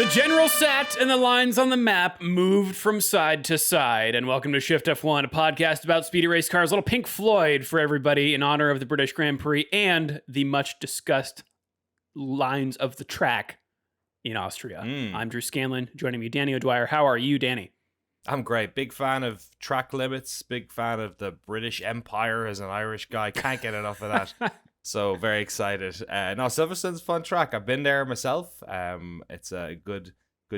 The general sat and the lines on the map moved from side to side. And welcome to Shift+F1, a podcast about speedy race cars. A little Pink Floyd for everybody in honor of the British Grand Prix and the much discussed lines of the track in Austria. I'm Drew Scanlon. Joining me, Danny O'Dwyer. How are you, Danny? I'm great. Big fan of track limits. Big fan of the British Empire as an Irish guy. Can't get enough of that. So very excited. No, Silverstone's a fun track. I've been there myself. It's a good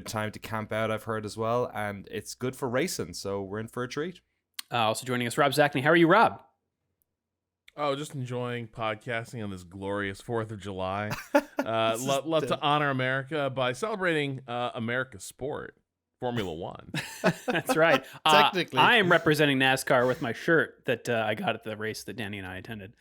time to camp out, I've heard as well. And it's good for racing. So we're in for a treat. Also joining us, Rob Zachney. How are you, Rob? Oh, just enjoying podcasting on this glorious 4th of July. Love to honor America by celebrating America's sport, Formula One. That's right. Technically. I am representing NASCAR with my shirt that I got at the race that Danny and I attended,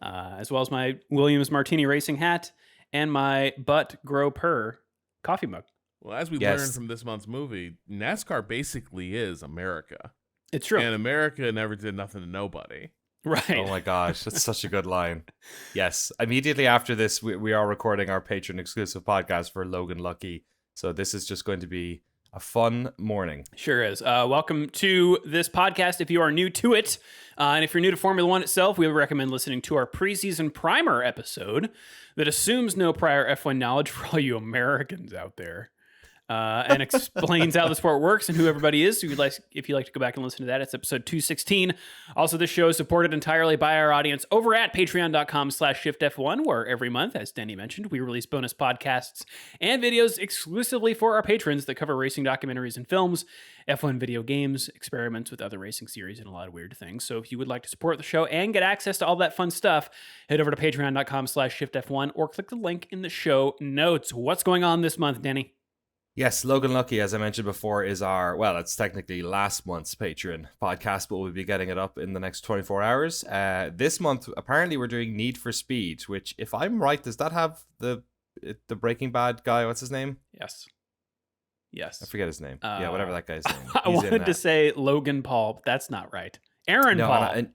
as well as my Williams Martini Racing hat and my Butt Grow Purr coffee mug. Well, as we learned from this month's movie, NASCAR basically is America. It's true. And America never did nothing to nobody. Right. Oh my gosh, that's such a good line. Yes. Immediately after this, we are recording our Patreon exclusive podcast for Logan Lucky. So this is just going to be a fun morning. Sure is. Welcome to this podcast if you are new to it. And if you're new to Formula One itself, we would recommend listening to our preseason primer episode that assumes no prior F1 knowledge for all you Americans out there. And explains how the sport works and who everybody is. So if you'd like to go back and listen to that, it's episode 216. Also, this show is supported entirely by our audience over at patreon.com/shiftf1, where every month, as Denny mentioned, we release bonus podcasts and videos exclusively for our patrons that cover racing documentaries and films, F1 video games, experiments with other racing series, and a lot of weird things. So if you would like to support the show and get access to all that fun stuff, head over to patreon.com/shiftf1 or click the link in the show notes. What's going on this month, Denny? Yes, Logan Lucky, as I mentioned before, is it's technically last month's Patreon podcast, but we'll be getting it up in the next 24 hours. This month, apparently, we're doing Need for Speed, which, if I'm right, does that have the Breaking Bad guy? What's his name? Yes. I forget his name. Whatever that guy's name. I wanted to say Logan Paul, but that's not right. Aaron Paul.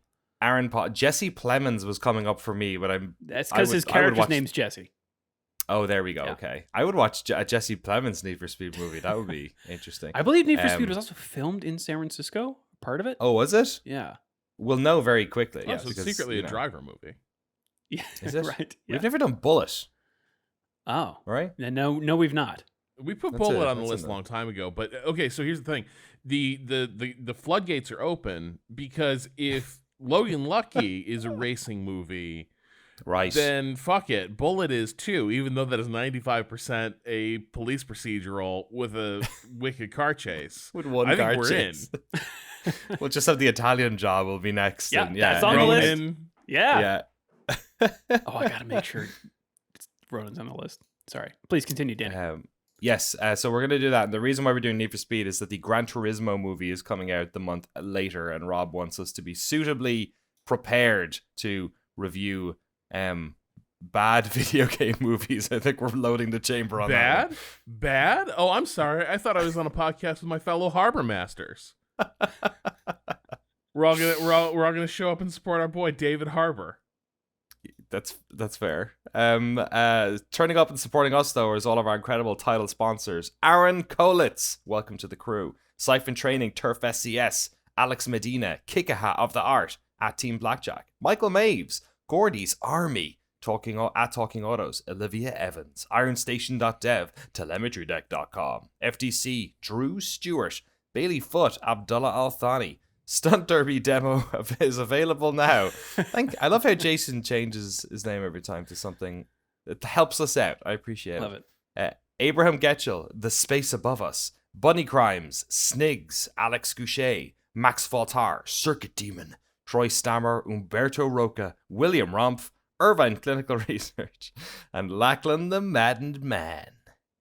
Aaron Paul. Jesse Plemons was coming up for me, but That's because his character's name's Jesse. Oh, there we go. Yeah. Okay. I would watch a Jesse Plemons Need for Speed movie. That would be interesting. I believe Need for Speed was also filmed in San Francisco, part of it. Oh, was it? Yeah. We'll know very quickly. Oh, so it's secretly a driver movie. Yeah. Is it? Right. Yeah. We've never done Bullet. Oh. Right? No, we've not. We put Bullet on the list a long time ago. But, okay, so here's the thing. The floodgates are open because if Logan Lucky is a racing movie... Right. Then fuck it. Bullet is too, even though that is 95% a police procedural with a wicked car chase. With one I car think we're chase. In. We'll just have the Italian job will be next. Yeah, and, that's on the list. Yeah. Oh, I gotta make sure Ronan's on the list. Sorry. Please continue, Danny. Yes, so we're going to do that. And the reason why we're doing Need for Speed is that the Gran Turismo movie is coming out the month later, and Rob wants us to be suitably prepared to review bad video game movies. I think we're loading the chamber on that. Bad? Oh, I'm sorry. I thought I was on a podcast with my fellow Harbor Masters. we're all gonna show up and support our boy David Harbour. That's fair. Turning up and supporting us though is all of our incredible title sponsors. Aaron Kolitz, welcome to the crew. Siphon Training, Turf SCS, Alex Medina, Kikaha of the Art at Team Blackjack, Michael Maves, Gordy's Army, Talking Autos, Olivia Evans, IronStation.dev, TelemetryDeck.com, FTC, Drew Stewart, Bailey Foot, Abdullah Al-Thani. Stunt Derby demo is available now. I love how Jason changes his name every time to something that helps us out. I appreciate Love it. Abraham Getchell, The Space Above Us, Bunny Crimes, Snigs, Alex Goucher, Max Faltar, Circuit Demon, Troy Stammer, Umberto Roca, William Rumpf, Irvine Clinical Research, and Lachlan the Maddened Man.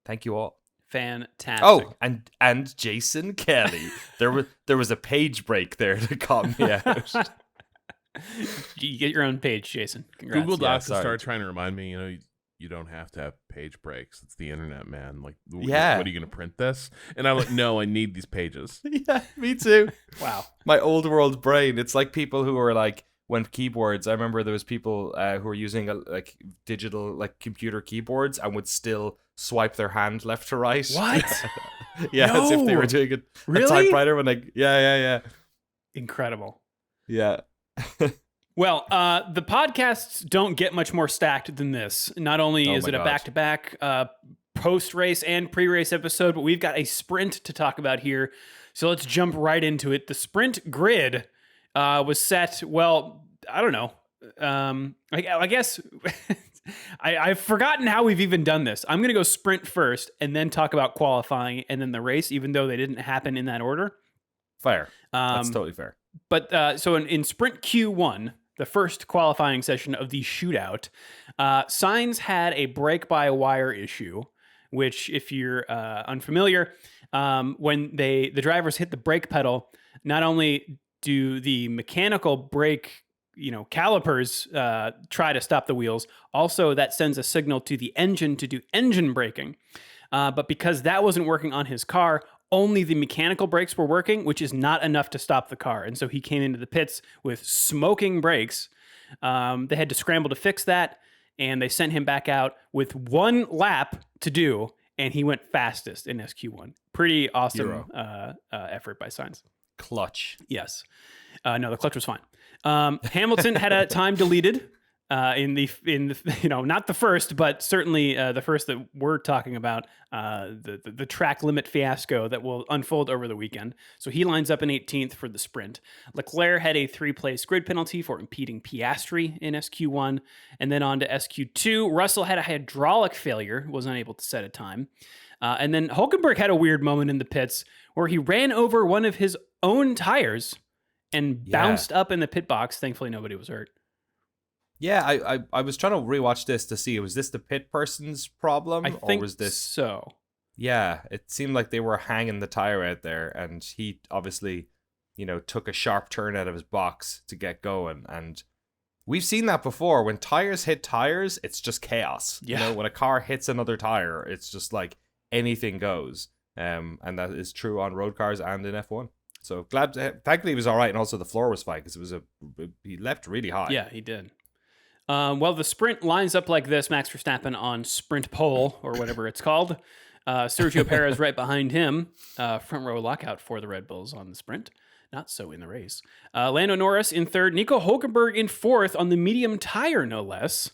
Thank you all. Fantastic. Oh, and Jason Kelly. There was a page break there that caught me out. You get your own page, Jason. Congrats. Google Docs has started trying to remind me, you don't have to have page breaks. It's the internet, man. Like, what are you going to print this? And I'm like, no, I need these pages. Yeah, me too. Wow. My old world brain. It's like people who are like, when keyboards, I remember there was people who were using like digital, like computer keyboards and would still swipe their hand left to right. What? Yeah, as if they No. were doing a Really? typewriter when they. Yeah. Incredible. Yeah. Well, the podcasts don't get much more stacked than this. Not only Oh is my it a God. back-to-back post-race and pre-race episode, but we've got a sprint to talk about here. So let's jump right into it. The sprint grid was set, well, I don't know. I guess I've forgotten how we've even done this. I'm going to go sprint first and then talk about qualifying and then the race, even though they didn't happen in that order. Fair. That's totally fair. But so in sprint Q1, the first qualifying session of the shootout, Sainz had a brake-by-wire issue, which, if you're unfamiliar, when the drivers hit the brake pedal, not only do the mechanical brake calipers try to stop the wheels, also that sends a signal to the engine to do engine braking. But because that wasn't working on his car, only the mechanical brakes were working, which is not enough to stop the car. And so he came into the pits with smoking brakes. They had to scramble to fix that, and they sent him back out with one lap to do, and he went fastest in SQ1. Pretty awesome effort by Sainz. Clutch. Yes. No, the clutch was fine. Hamilton had a time deleted in the not the first, but certainly the first that we're talking about, the track limit fiasco that will unfold over the weekend. So he lines up in 18th for the sprint. Leclerc had a 3-place grid penalty for impeding Piastri in SQ1, and then on to SQ2. Russell had a hydraulic failure, was unable to set a time. And then Hulkenberg had a weird moment in the pits where he ran over one of his own tires and bounced up in the pit box. Thankfully, nobody was hurt. Yeah, I was trying to rewatch this to see, was this the pit person's problem? I think or was this so. Yeah, it seemed like they were hanging the tire out there, and he obviously, took a sharp turn out of his box to get going. And we've seen that before. When tires hit tires, it's just chaos. Yeah. When a car hits another tire, it's just like anything goes. And that is true on road cars and in F1. So thankfully he was all right, and also the floor was fine because he left really high. Yeah, he did. Well, the sprint lines up like this. Max Verstappen on sprint pole, or whatever it's called. Sergio Perez right behind him. Front row lockout for the Red Bulls on the sprint. Not so in the race. Lando Norris in third. Nico Hulkenberg in fourth on the medium tire, no less.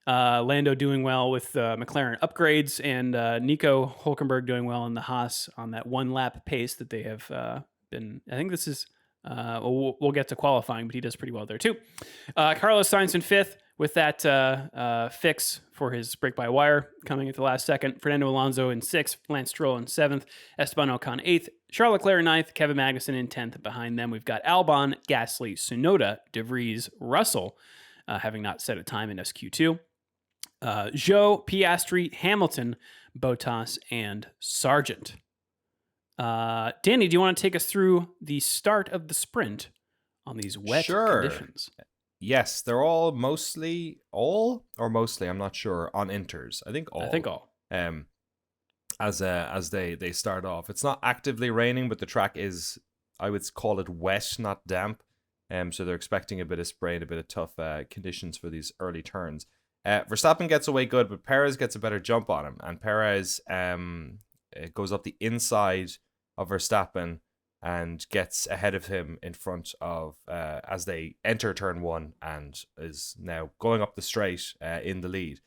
Lando doing well with McLaren upgrades, and Nico Hulkenberg doing well in the Haas on that one lap pace that they have been. I think this is. We'll get to qualifying, but he does pretty well there too. Carlos Sainz in fifth with that fix for his brake-by-wire coming at the last second. Fernando Alonso in sixth, Lance Stroll in seventh, Esteban Ocon eighth, Charles Leclerc in ninth, Kevin Magnussen in 10th. Behind them, we've got Albon, Gasly, Tsunoda, De Vries, Russell, having not set a time in SQ2. Zhou, Piastri, Hamilton, Bottas, and Sargent. Danny, do you want to take us through the start of the sprint on these wet conditions? Yes, they're all mostly, I'm not sure, on inters. I think all. As they start off. It's not actively raining, but the track is, I would call it wet, not damp. So they're expecting a bit of spray and a bit of tough conditions for these early turns. Verstappen gets away good, but Perez gets a better jump on him, and Perez goes up the inside of Verstappen and gets ahead of him in front of as they enter turn one, and is now going up the straight in the lead.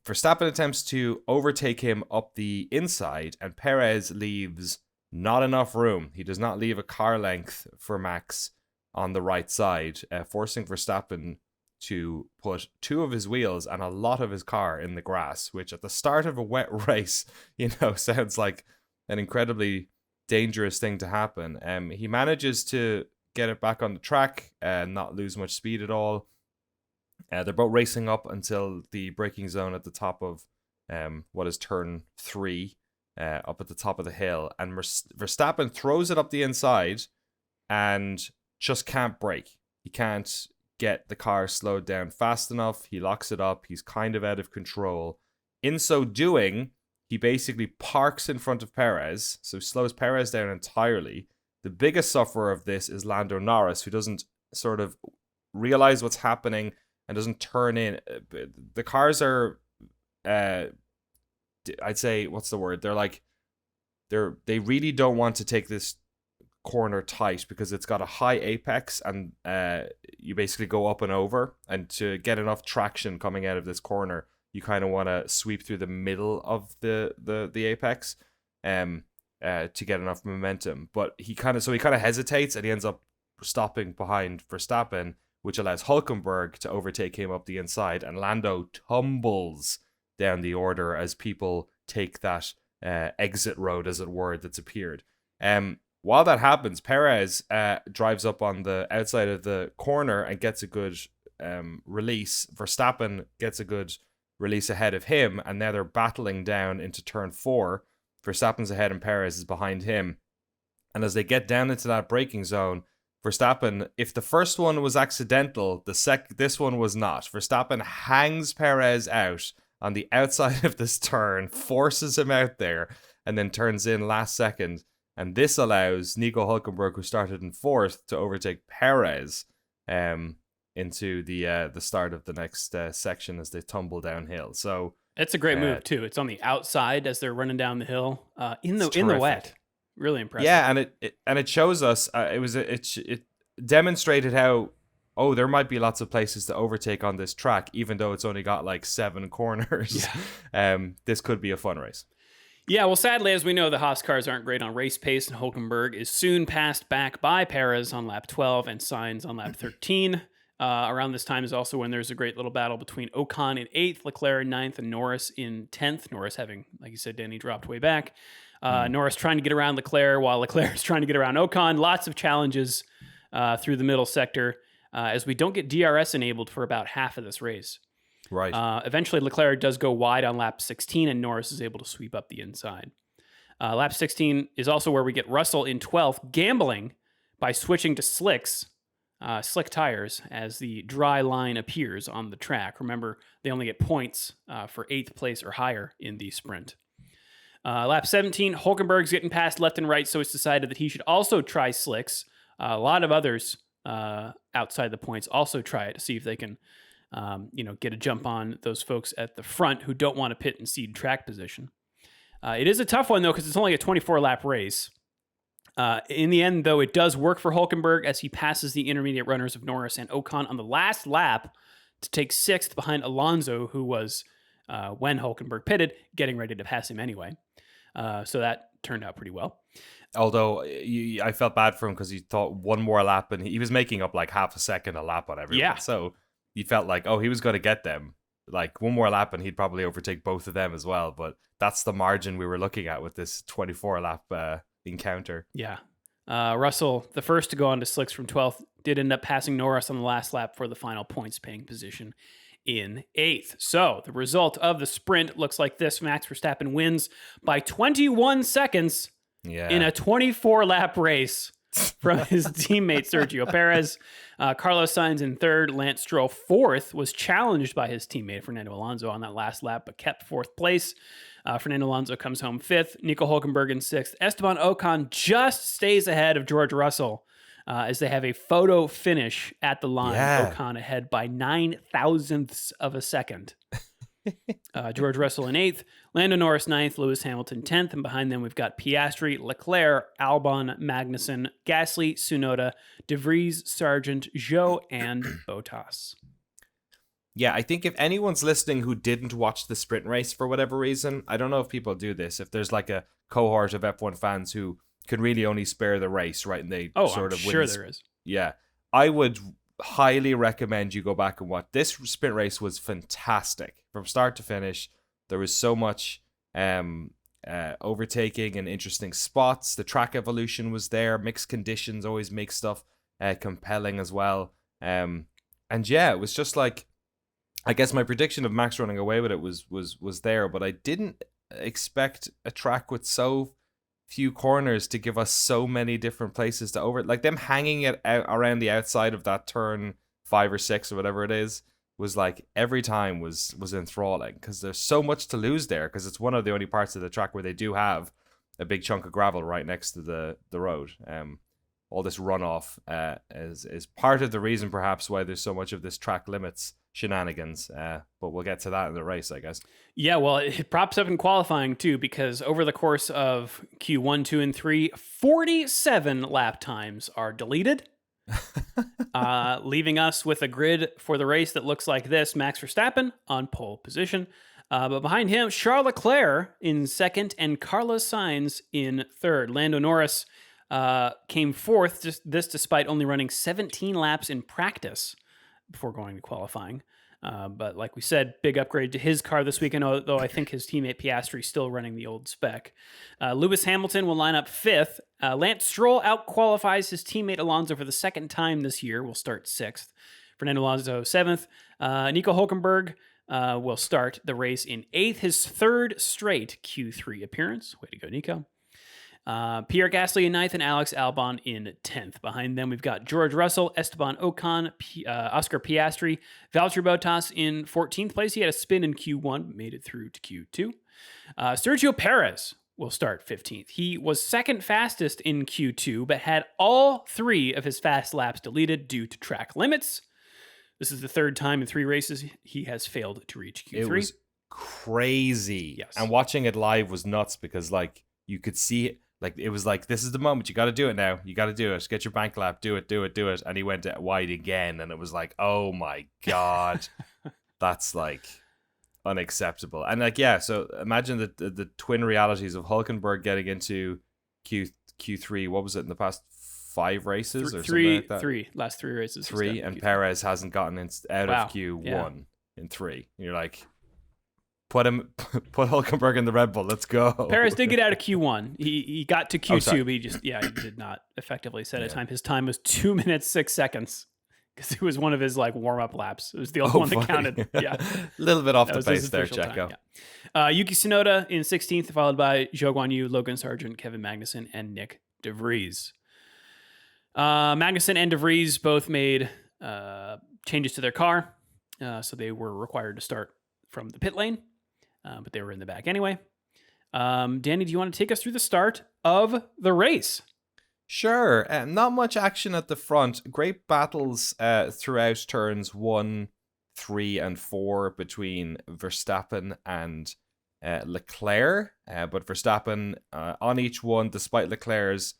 Verstappen attempts to overtake him up the inside, and Perez leaves not enough room. He does not leave a car length for Max on the right side, forcing Verstappen to put two of his wheels and a lot of his car in the grass, which at the start of a wet race, sounds like an incredibly dangerous thing to happen. He manages to get it back on the track and not lose much speed at all. They're both racing up until the braking zone at the top of what is turn 3, up at the top of the hill, and Verstappen throws it up the inside and just can't brake. He can't get the car slowed down fast enough. He locks it up. He's kind of out of control. In so doing, he basically parks in front of Perez, so slows Perez down entirely. The biggest sufferer of this is Lando Norris, who doesn't sort of realize what's happening and doesn't turn in. The cars are I'd say, what's the word? They really don't want to take this corner tight because it's got a high apex, and you basically go up and over, and to get enough traction coming out of this corner, you kind of want to sweep through the middle of the apex to get enough momentum. But he kind of hesitates, and he ends up stopping behind Verstappen, which allows Hulkenberg to overtake him up the inside, and Lando tumbles down the order as people take that exit road, as it were, that's appeared. While that happens, Perez drives up on the outside of the corner and gets a good release. Verstappen gets a good release ahead of him, and now they're battling down into turn 4. Verstappen's ahead and Perez is behind him. And as they get down into that braking zone, Verstappen, if the first one was accidental, this one was not. Verstappen hangs Perez out on the outside of this turn, forces him out there, and then turns in last second. And this allows Nico Hulkenberg, who started in 4th, to overtake Perez into the start of the next section as they tumble downhill. So it's a great move too. It's on the outside as they're running down the hill in the wet. Really impressive. Yeah, and it shows us it demonstrated how there might be lots of places to overtake on this track, even though it's only got like 7 corners. Yeah. This could be a fun race. Yeah, well, sadly, as we know, the Haas cars aren't great on race pace, and Hulkenberg is soon passed back by Perez on lap 12 and Sainz on lap 13. Around this time is also when there's a great little battle between Ocon in 8th, Leclerc in 9th, and Norris in 10th. Norris having, like you said, Danny, dropped way back. Norris trying to get around Leclerc while Leclerc is trying to get around Ocon. Lots of challenges through the middle sector as we don't get DRS enabled for about half of this race. Right. Eventually, Leclerc does go wide on lap 16, and Norris is able to sweep up the inside. Lap 16 is also where we get Russell in 12th, gambling by switching to slick tires as the dry line appears on the track. Remember, they only get points for 8th place or higher in the sprint. Lap 17, Hulkenberg's getting passed left and right, so it's decided that he should also try slicks. A lot of others outside the points also try it to see if they can get a jump on those folks at the front who don't want to pit and cede track position. It is a tough one, though, because it's only a 24-lap race. In the end, though, it does work for Hulkenberg as he passes the intermediate runners of Norris and Ocon on the last lap to take 6th behind Alonso, who was, when Hulkenberg pitted, getting ready to pass him anyway. So that turned out pretty well. Although I felt bad for him because he thought one more lap, and he was making up like half a second a lap on everyone. Yeah. So he felt like, he was going to get them. Like one more lap and he'd probably overtake both of them as well. But that's the margin we were looking at with this 24-lap encounter. Yeah. Russell, the first to go on to slicks from 12th, did end up passing Norris on the last lap for the final points-paying position in 8th. So the result of the sprint looks like this. Max Verstappen wins by 21 seconds in a 24-lap race from his teammate Sergio Perez. Carlos Sainz in 3rd, Lance Stroll 4th, was challenged by his teammate Fernando Alonso on that last lap, but kept 4th place. Fernando Alonso comes home 5th, Nico Hulkenberg in 6th. Esteban Ocon just stays ahead of George Russell as they have a photo finish at the line. Yeah. Ocon ahead by 0.009 of a second. George Russell in 8th, Lando Norris 9th, Lewis Hamilton 10th, and behind them we've got Piastri, Leclerc, Albon, Magnussen, Gasly, Tsunoda, De Vries, Sargent, Zhou, and Bottas. Yeah, I think if anyone's listening who didn't watch the sprint race for whatever reason, I don't know if people do this, if there's like a cohort of F1 fans who can really only spare the race, right? And they sort of sure there is. Yeah, I would highly recommend you go back and watch. This sprint race was fantastic from start to finish. There was so much overtaking and interesting spots. The track evolution was there. Mixed conditions always make stuff compelling as well. And yeah, it was just like, I guess my prediction of Max running away with it was there, but I didn't expect a track with so few corners to give us so many different places to over. Like them hanging it out around the outside of that turn 5 or 6 or whatever it is was like every time was enthralling because there's so much to lose there because it's one of the only parts of the track where they do have a big chunk of gravel right next to the road. All this runoff is part of the reason perhaps why there's so much of this track limits shenanigans. But we'll get to that in the race, I guess. Yeah, well, it props up in qualifying too, because over the course of Q1, 2, and 3, 47 lap times are deleted, leaving us with a grid for the race that looks like this. Max Verstappen on pole position. But behind him, Charles Leclerc in second and Carlos Sainz in third. Lando Norris came fourth, this despite only running 17 laps in practice before going to qualifying. But like we said, big upgrade to his car this weekend, although I think his teammate Piastri still running the old spec. Lewis Hamilton will line up fifth. Lance Stroll out-qualifies his teammate Alonso for the second time this year. Will start sixth. Fernando Alonso seventh. Nico Hülkenberg will start the race in eighth, his third straight Q3 appearance. Way to go, Nico. Pierre Gasly in ninth and Alex Albon in 10th. Behind them, we've got George Russell, Esteban Ocon, Oscar Piastri, Valtteri Bottas in 14th place. He had a spin in Q1, but made it through to Q2. Sergio Perez will start 15th. He was second fastest in Q2, but had all 3 of his fast laps deleted due to track limits. This is the third time in 3 races he has failed to reach Q3. It was crazy. Yes. And watching it live was nuts because, like, you could see it. Like, it was like, this is the moment. You got to do it now. You got to do it. Get your bank lap. Do it. And he went wide again. And it was like, oh my God. That's like unacceptable. And like, yeah, so imagine the twin realities of Hülkenberg getting into Q3. What was it in the past 5 races or something like that? Last 3 races. 3, and Perez hasn't gotten out of Q1 in 3. And you're like, put Hülkenberg in the Red Bull. Let's go. Perez did get out of Q1. He got to Q2, but he did not effectively set a time. His time was 2 minutes 6 seconds because it was one of his like warm up laps. It was the only one that counted. Yeah, a little bit off the pace there, Checo. Yuki Tsunoda in 16th, followed by Zhou Guanyu, Logan Sargent, Kevin Magnussen, and Nick De Vries. Magnussen and De Vries both made changes to their car, so they were required to start from the pit lane. But they were in the back anyway. Danny, do you want to take us through the start of the race? Sure. Not much action at the front. Great battles throughout turns 1, 3, and 4 between Verstappen and Leclerc. But Verstappen on each one, despite Leclerc's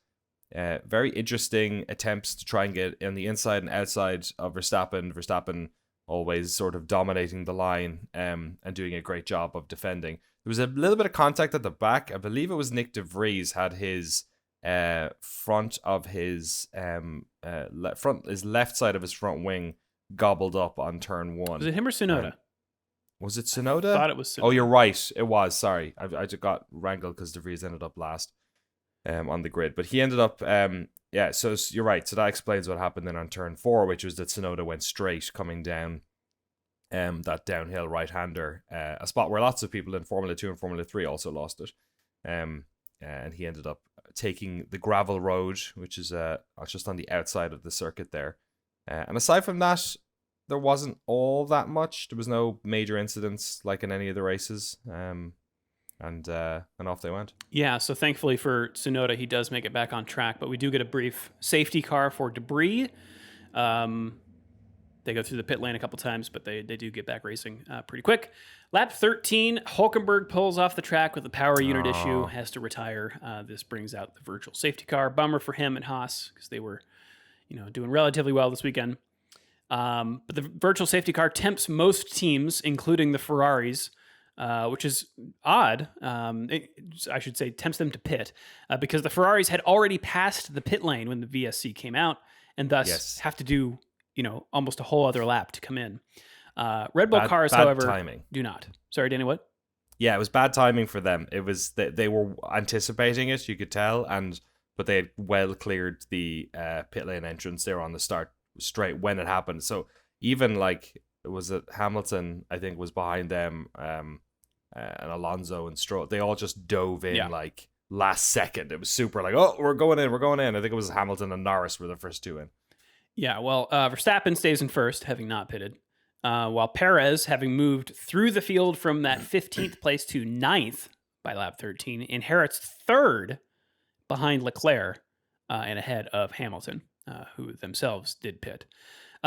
very interesting attempts to try and get in the inside and outside of Verstappen. Verstappen always sort of dominating the line and doing a great job of defending. There was a little bit of contact at the back. I believe it was Nick De Vries had his front of his his left side of his front wing gobbled up on turn 1. Was it him or Tsunoda? Was it Tsunoda? I thought it was Tsunoda. Oh, you're right. It was. Sorry. I just got wrangled because De Vries ended up last on the grid. But he ended up... yeah, so you're right. So that explains what happened then on turn 4, which was that Tsunoda went straight coming down that downhill right-hander, a spot where lots of people in Formula 2 and Formula 3 also lost it. And he ended up taking the gravel road, which is just on the outside of the circuit there. And aside from that, there wasn't all that much. There was no major incidents like in any of the races. And off they went. Yeah, so thankfully for Tsunoda, he does make it back on track, but we do get a brief safety car for Debris. They go through the pit lane a couple times, but they do get back racing pretty quick. Lap 13, Hülkenberg pulls off the track with a power unit issue, has to retire. This brings out the virtual safety car. Bummer for him and Haas, because they were doing relatively well this weekend. But the virtual safety car tempts most teams, including the Ferraris, which is odd. I should say tempts them to pit because the Ferraris had already passed the pit lane when the VSC came out and thus have to do, almost a whole other lap to come in. Red Bull cars, however, timing. Do not. Sorry, Danny, what? Yeah, it was bad timing for them. It was they were anticipating it, you could tell, but they had well cleared the pit lane entrance. They were on the start straight when it happened. So even like, was it Hamilton, I think, was behind them, and Alonso and Stroll, they all just dove in like last second. It was super like, oh, we're going in. I think it was Hamilton and Norris were the first 2 in. Yeah, well, Verstappen stays in first, having not pitted, while Perez, having moved through the field from that 15th place to 9th by lap 13, inherits third behind Leclerc and ahead of Hamilton, who themselves did pit.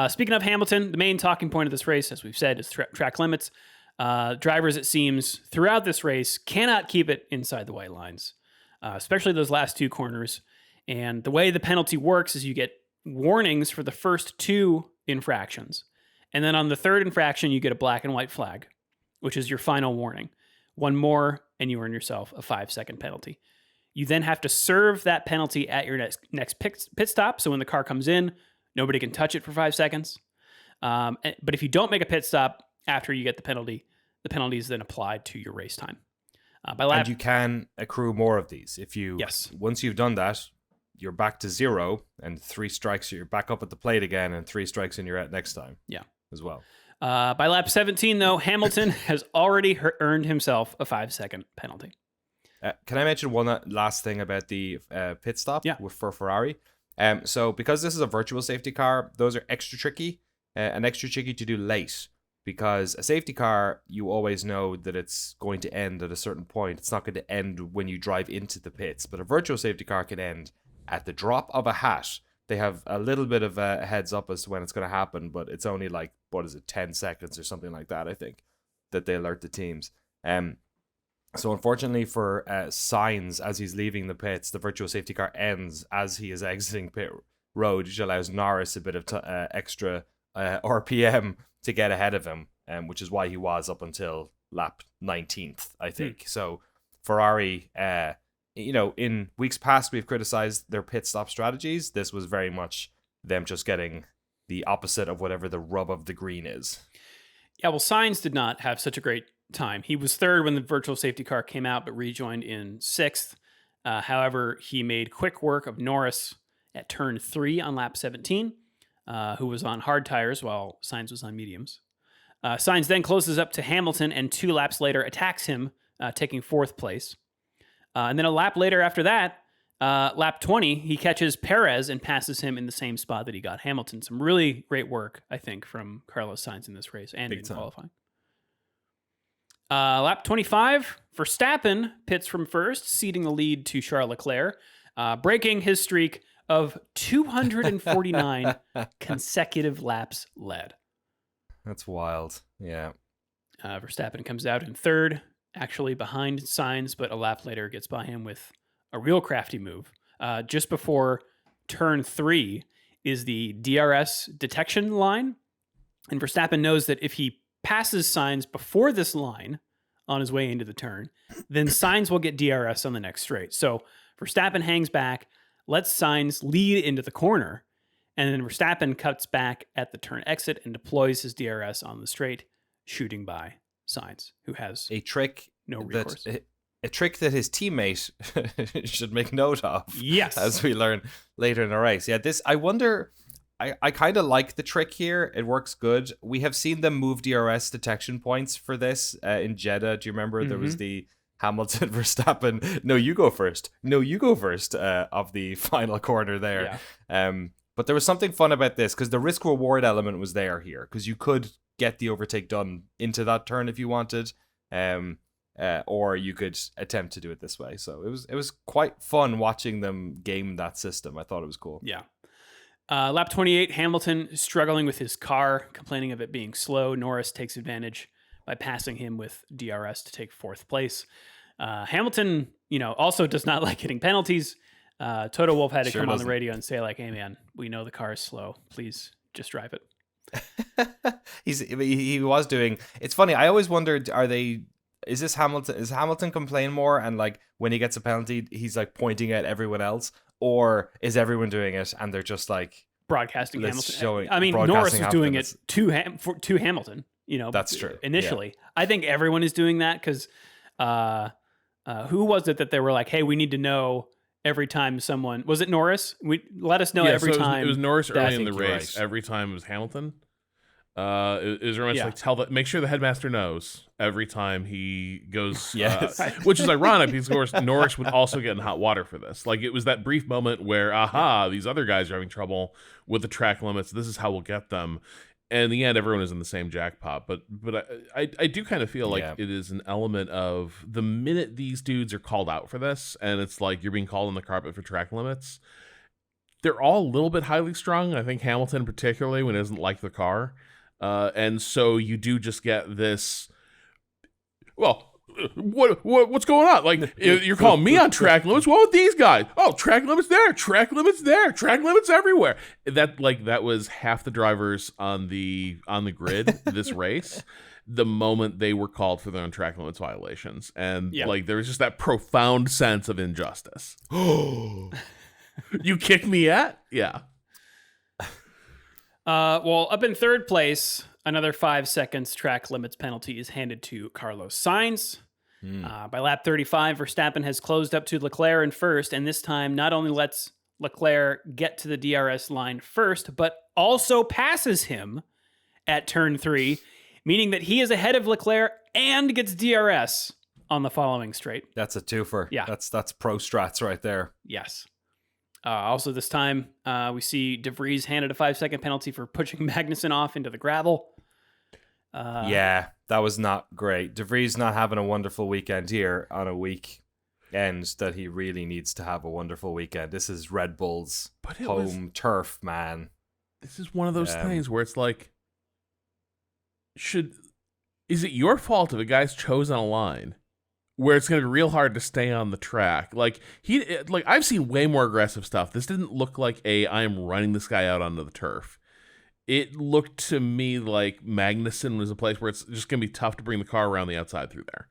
Speaking of Hamilton, the main talking point of this race, as we've said, is track limits. Drivers, it seems, throughout this race cannot keep it inside the white lines, especially those last 2 corners. And the way the penalty works is you get warnings for the first 2 infractions. And then on the 3rd infraction, you get a black and white flag, which is your final warning. 1 more, and you earn yourself a 5-second penalty. You then have to serve that penalty at your next pit stop. So when the car comes in, nobody can touch it for 5 seconds. But if you don't make a pit stop after you get the penalty is then applied to your race time. And you can accrue more of these. If you Once you've done that, you're back to 0, and 3 strikes, you're back up at the plate again, and 3 strikes and you're out next time. Yeah. As well. By lap 17, though, Hamilton has already earned himself a 5-second penalty. Can I mention one last thing about the pit stop for Ferrari? So because this is a virtual safety car, those are extra tricky and extra tricky to do late, because a safety car, you always know that it's going to end at a certain point. It's not going to end when you drive into the pits, but a virtual safety car can end at the drop of a hat. They have a little bit of a heads up as to when it's going to happen, but it's only 10 seconds or something like that, I think, that they alert the teams. So unfortunately for Sainz, as he's leaving the pits, the virtual safety car ends as he is exiting pit road, which allows Norris a bit of extra RPM to get ahead of him, which is why he was up until lap 19th, I think. So Ferrari, in weeks past, we've criticized their pit stop strategies. This was very much them just getting the opposite of whatever the rub of the green is. Yeah, well, Sainz did not have such a great time. He was 3rd when the virtual safety car came out, but rejoined in 6th. However, he made quick work of Norris at turn 3 on lap 17, who was on hard tires while Sainz was on mediums. Sainz then closes up to Hamilton, and 2 laps later attacks him, taking 4th place. And then a lap later after that, lap 20, he catches Prerace and passes him in the same spot that he got Hamilton. Some really great work, I think, from Carlos Sainz in this race and in qualifying. Lap 25, Verstappen pits from first, ceding the lead to Charles Leclerc, breaking his streak of 249 consecutive laps led. That's wild. Yeah. Verstappen comes out in 3rd, actually behind Sainz, but a lap later gets by him with a real crafty move. Just before turn 3 is the DRS detection line, and Verstappen knows that if he passes Sainz before this line on his way into the turn, then Sainz will get DRS on the next straight. So Verstappen hangs back, lets Sainz lead into the corner, and then Verstappen cuts back at the turn exit and deploys his DRS on the straight, shooting by Sainz, who has a trick no recourse. A trick that his teammate should make note of. Yes. As we learn later in the race. Yeah, I wonder, I kind of like the trick here. It works good. We have seen them move DRS detection points for this in Jeddah. Do you remember? There was the Hamilton Verstappen, no, you go first of the final corner there. Yeah. But there was something fun about this because the risk reward element was there here because you could get the overtake done into that turn if you wanted. Or you could attempt to do it this way. So it was quite fun watching them game that system. I thought it was cool. Yeah. Lap 28, Hamilton struggling with his car, complaining of it being slow. Norris takes advantage by passing him with DRS to take 4th place. Hamilton, also does not like hitting penalties. Toto Wolff had to come on the radio and say, hey man, we know the car is slow. Please just drive it. He was doing. It's funny. I always wondered, is this Hamilton? Is Hamilton complain more and when he gets a penalty, he's pointing at everyone else, or is everyone doing it and they're just broadcasting Hamilton? Norris was doing it to Hamilton. That's true. Initially, yeah. I think everyone is doing that because who was it that they were hey, we need to know every time someone was it Norris? Let us know every time. It was Norris early in the race. Right. Every time it was Hamilton. It was very much make sure the headmaster knows every time he goes. Yes. Which is ironic because of course Norris would also get in hot water for this. It was that brief moment where these other guys are having trouble with the track limits. This is how we'll get them. And in the end, everyone is in the same jackpot. But I do kind of feel it is an element of the minute these dudes are called out for this, and it's you're being called on the carpet for track limits. they're all a little bit highly strung. I think Hamilton particularly when he doesn't like the car. And so you do just get this, well, what's going on? Like, you're calling me on track limits? What with these guys? Oh, track limits there, track limits there, track limits everywhere. That was half the drivers on the grid this race. The moment they were called for their own track limits violations, and like there was just that profound sense of injustice. You kicked me at? Yeah. Well, up in third place, another 5 seconds track limits penalty is handed to Carlos Sainz. By lap 35, Verstappen has closed up to Leclerc in first, and this time not only lets Leclerc get to the DRS line first, but also passes him at turn 3, meaning that he is ahead of Leclerc and gets DRS on the following straight. That's a twofer. Yeah. That's pro strats right there. Yes. Also this time, we see De Vries handed a 5-second penalty for pushing Magnussen off into the gravel. Yeah, that was not great. De Vries not having a wonderful weekend here on a weekend that he really needs to have a wonderful weekend. This is Red Bull's home turf, man. This is one of those things where it's like, is it your fault if a guy's chosen a line where it's going to be real hard to stay on the track? Like I've seen way more aggressive stuff. This didn't look like I am running this guy out onto the turf. It looked to me like Magnussen was a place where it's just going to be tough to bring the car around the outside through there.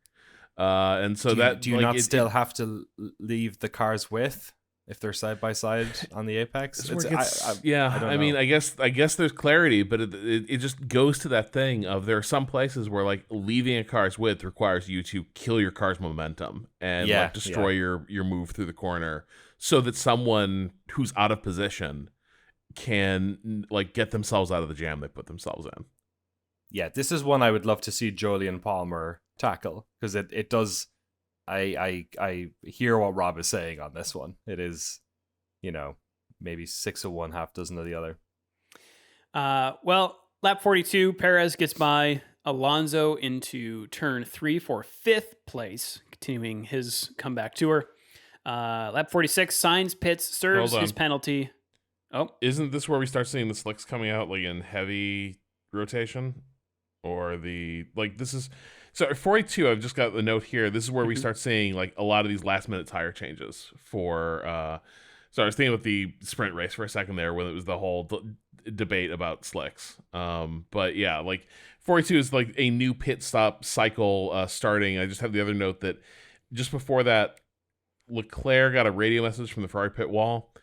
And so do you not still have to leave the cars with if they're side by side on the apex? I mean, I guess there's clarity, but it just goes to that thing of there are some places where like leaving a car's width requires you to kill your car's momentum and destroy your move through the corner so that someone who's out of position can like get themselves out of the jam they put themselves in. Yeah, this is one I would love to see Jolyon Palmer tackle because it does. I hear what Rob is saying on this one. It is, maybe 6 of one, half dozen of the other. Well, lap 42, Perez gets by Alonso into turn 3 for 5th place, continuing his comeback tour. Lap 46, Sainz pits, serves his penalty. Oh, isn't this where we start seeing the slicks coming out like in heavy rotation? Or this is... So 42, I've just got the note here. This is where we start seeing like a lot of these last minute tire changes for... So I was thinking about the sprint race for a second there when it was the whole debate about slicks. But yeah, like 42 is like a new pit stop cycle starting. I just have the other note that just before that, Leclerc got a radio message from the Ferrari pit wall.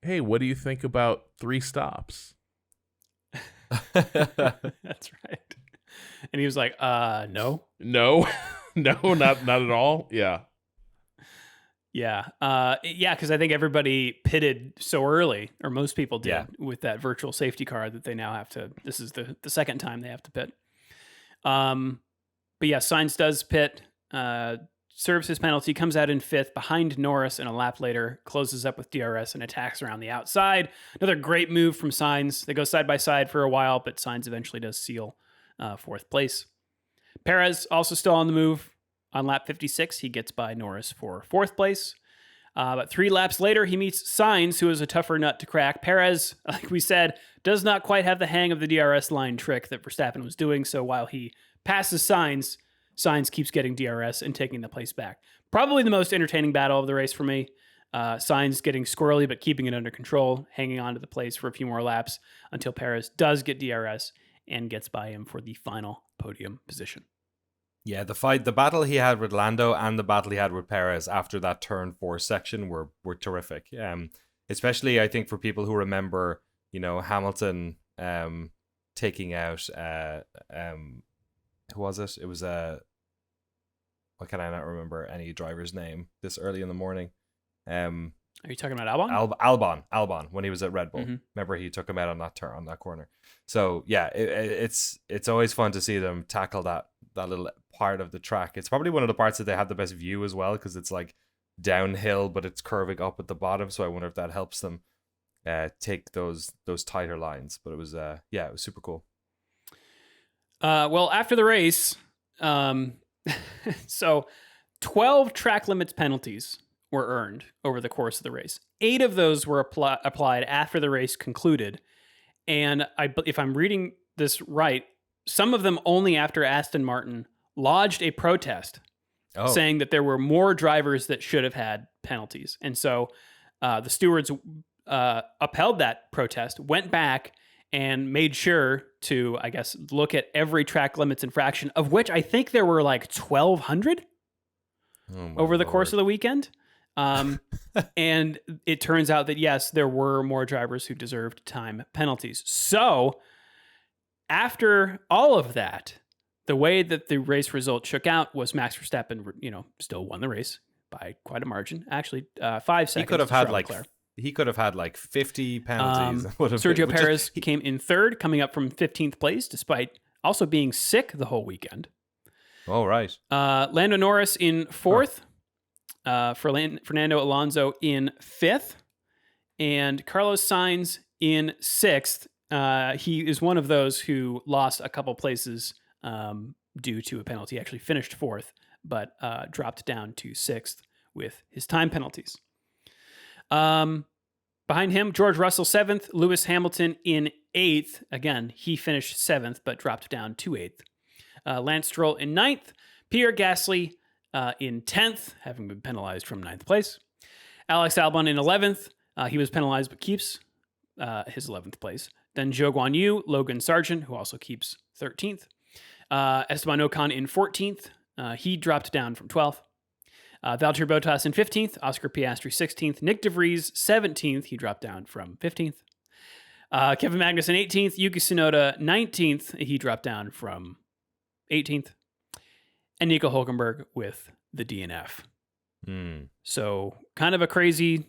Hey, what do you think about 3 stops? That's right. And he was like, no. No, not at all. Yeah. Yeah. Because I think everybody pitted so early, or most people did, with that virtual safety car that they now have to, this is the second time they have to pit. But yeah, Sainz does pit, serves his penalty, comes out in 5th behind Norris, and a lap later closes up with DRS and attacks around the outside. Another great move from Sainz. They go side by side for a while, but Sainz eventually does seal 4th place. Perez also still on the move. On lap 56, he gets by Norris for 4th place. But 3 laps later, he meets Sainz, who is a tougher nut to crack. Perez, like we said, does not quite have the hang of the DRS line trick that Verstappen was doing, so while he passes Sainz keeps getting DRS and taking the place back. Probably the most entertaining battle of the race for me. Sainz getting squirrely, but keeping it under control, hanging on to the place for a few more laps until Perez does get DRS and gets by him for the final podium position. Yeah, the battle he had with Lando and the battle he had with Perez after that turn 4 section were terrific. Especially, I think, for people who remember, Hamilton taking out who was it? It was why can I not remember any driver's name this early in the morning? Are you talking about Albon? Albon, when he was at Red Bull. Mm-hmm. Remember, he took him out on that turn, on that corner. So yeah, it's always fun to see them tackle that little part of the track. It's probably one of the parts that they have the best view as well, because it's like downhill, but it's curving up at the bottom. So I wonder if that helps them take those tighter lines. But it was it was super cool. Well, after the race, so 12 track limits penalties were earned over the course of the race. 8 of those were applied after the race concluded. And if I'm reading this right, some of them only after Aston Martin lodged a protest saying that there were more drivers that should have had penalties. And so the stewards upheld that protest, went back and made sure to, I guess, look at every track limits infraction, of which I think there were like 1,200 over the course of the weekend. And it turns out that, yes, there were more drivers who deserved time penalties. So after all of that, the way that the race result shook out was Max Verstappen, still won the race by quite a margin. Actually, 5 seconds. He could have had like 50 penalties. Sergio Perez came in third, coming up from 15th place, despite also being sick the whole weekend. Oh, right. Lando Norris in fourth, Fernando Alonso in fifth, and Carlos Sainz in sixth. He is one of those who lost a couple places due to a penalty. He actually finished fourth, but dropped down to sixth with his time penalties. Behind him, George Russell 7th, Lewis Hamilton in 8th. Again, he finished 7th, but dropped down to 8th. Lance Stroll in 9th, Pierre Gasly in 10th, having been penalized from 9th place. Alex Albon in 11th. He was penalized, but keeps his 11th place. Then Zhou Guanyu, Logan Sargent, who also keeps 13th. Esteban Ocon in 14th. He dropped down from 12th. Valtteri Bottas in 15th, Oscar Piastri 16th, Nick DeVries 17th, he dropped down from 15th. Kevin Magnussen 18th, Yuki Tsunoda 19th, he dropped down from 18th. And Nico Hulkenberg with the DNF. So kind of a crazy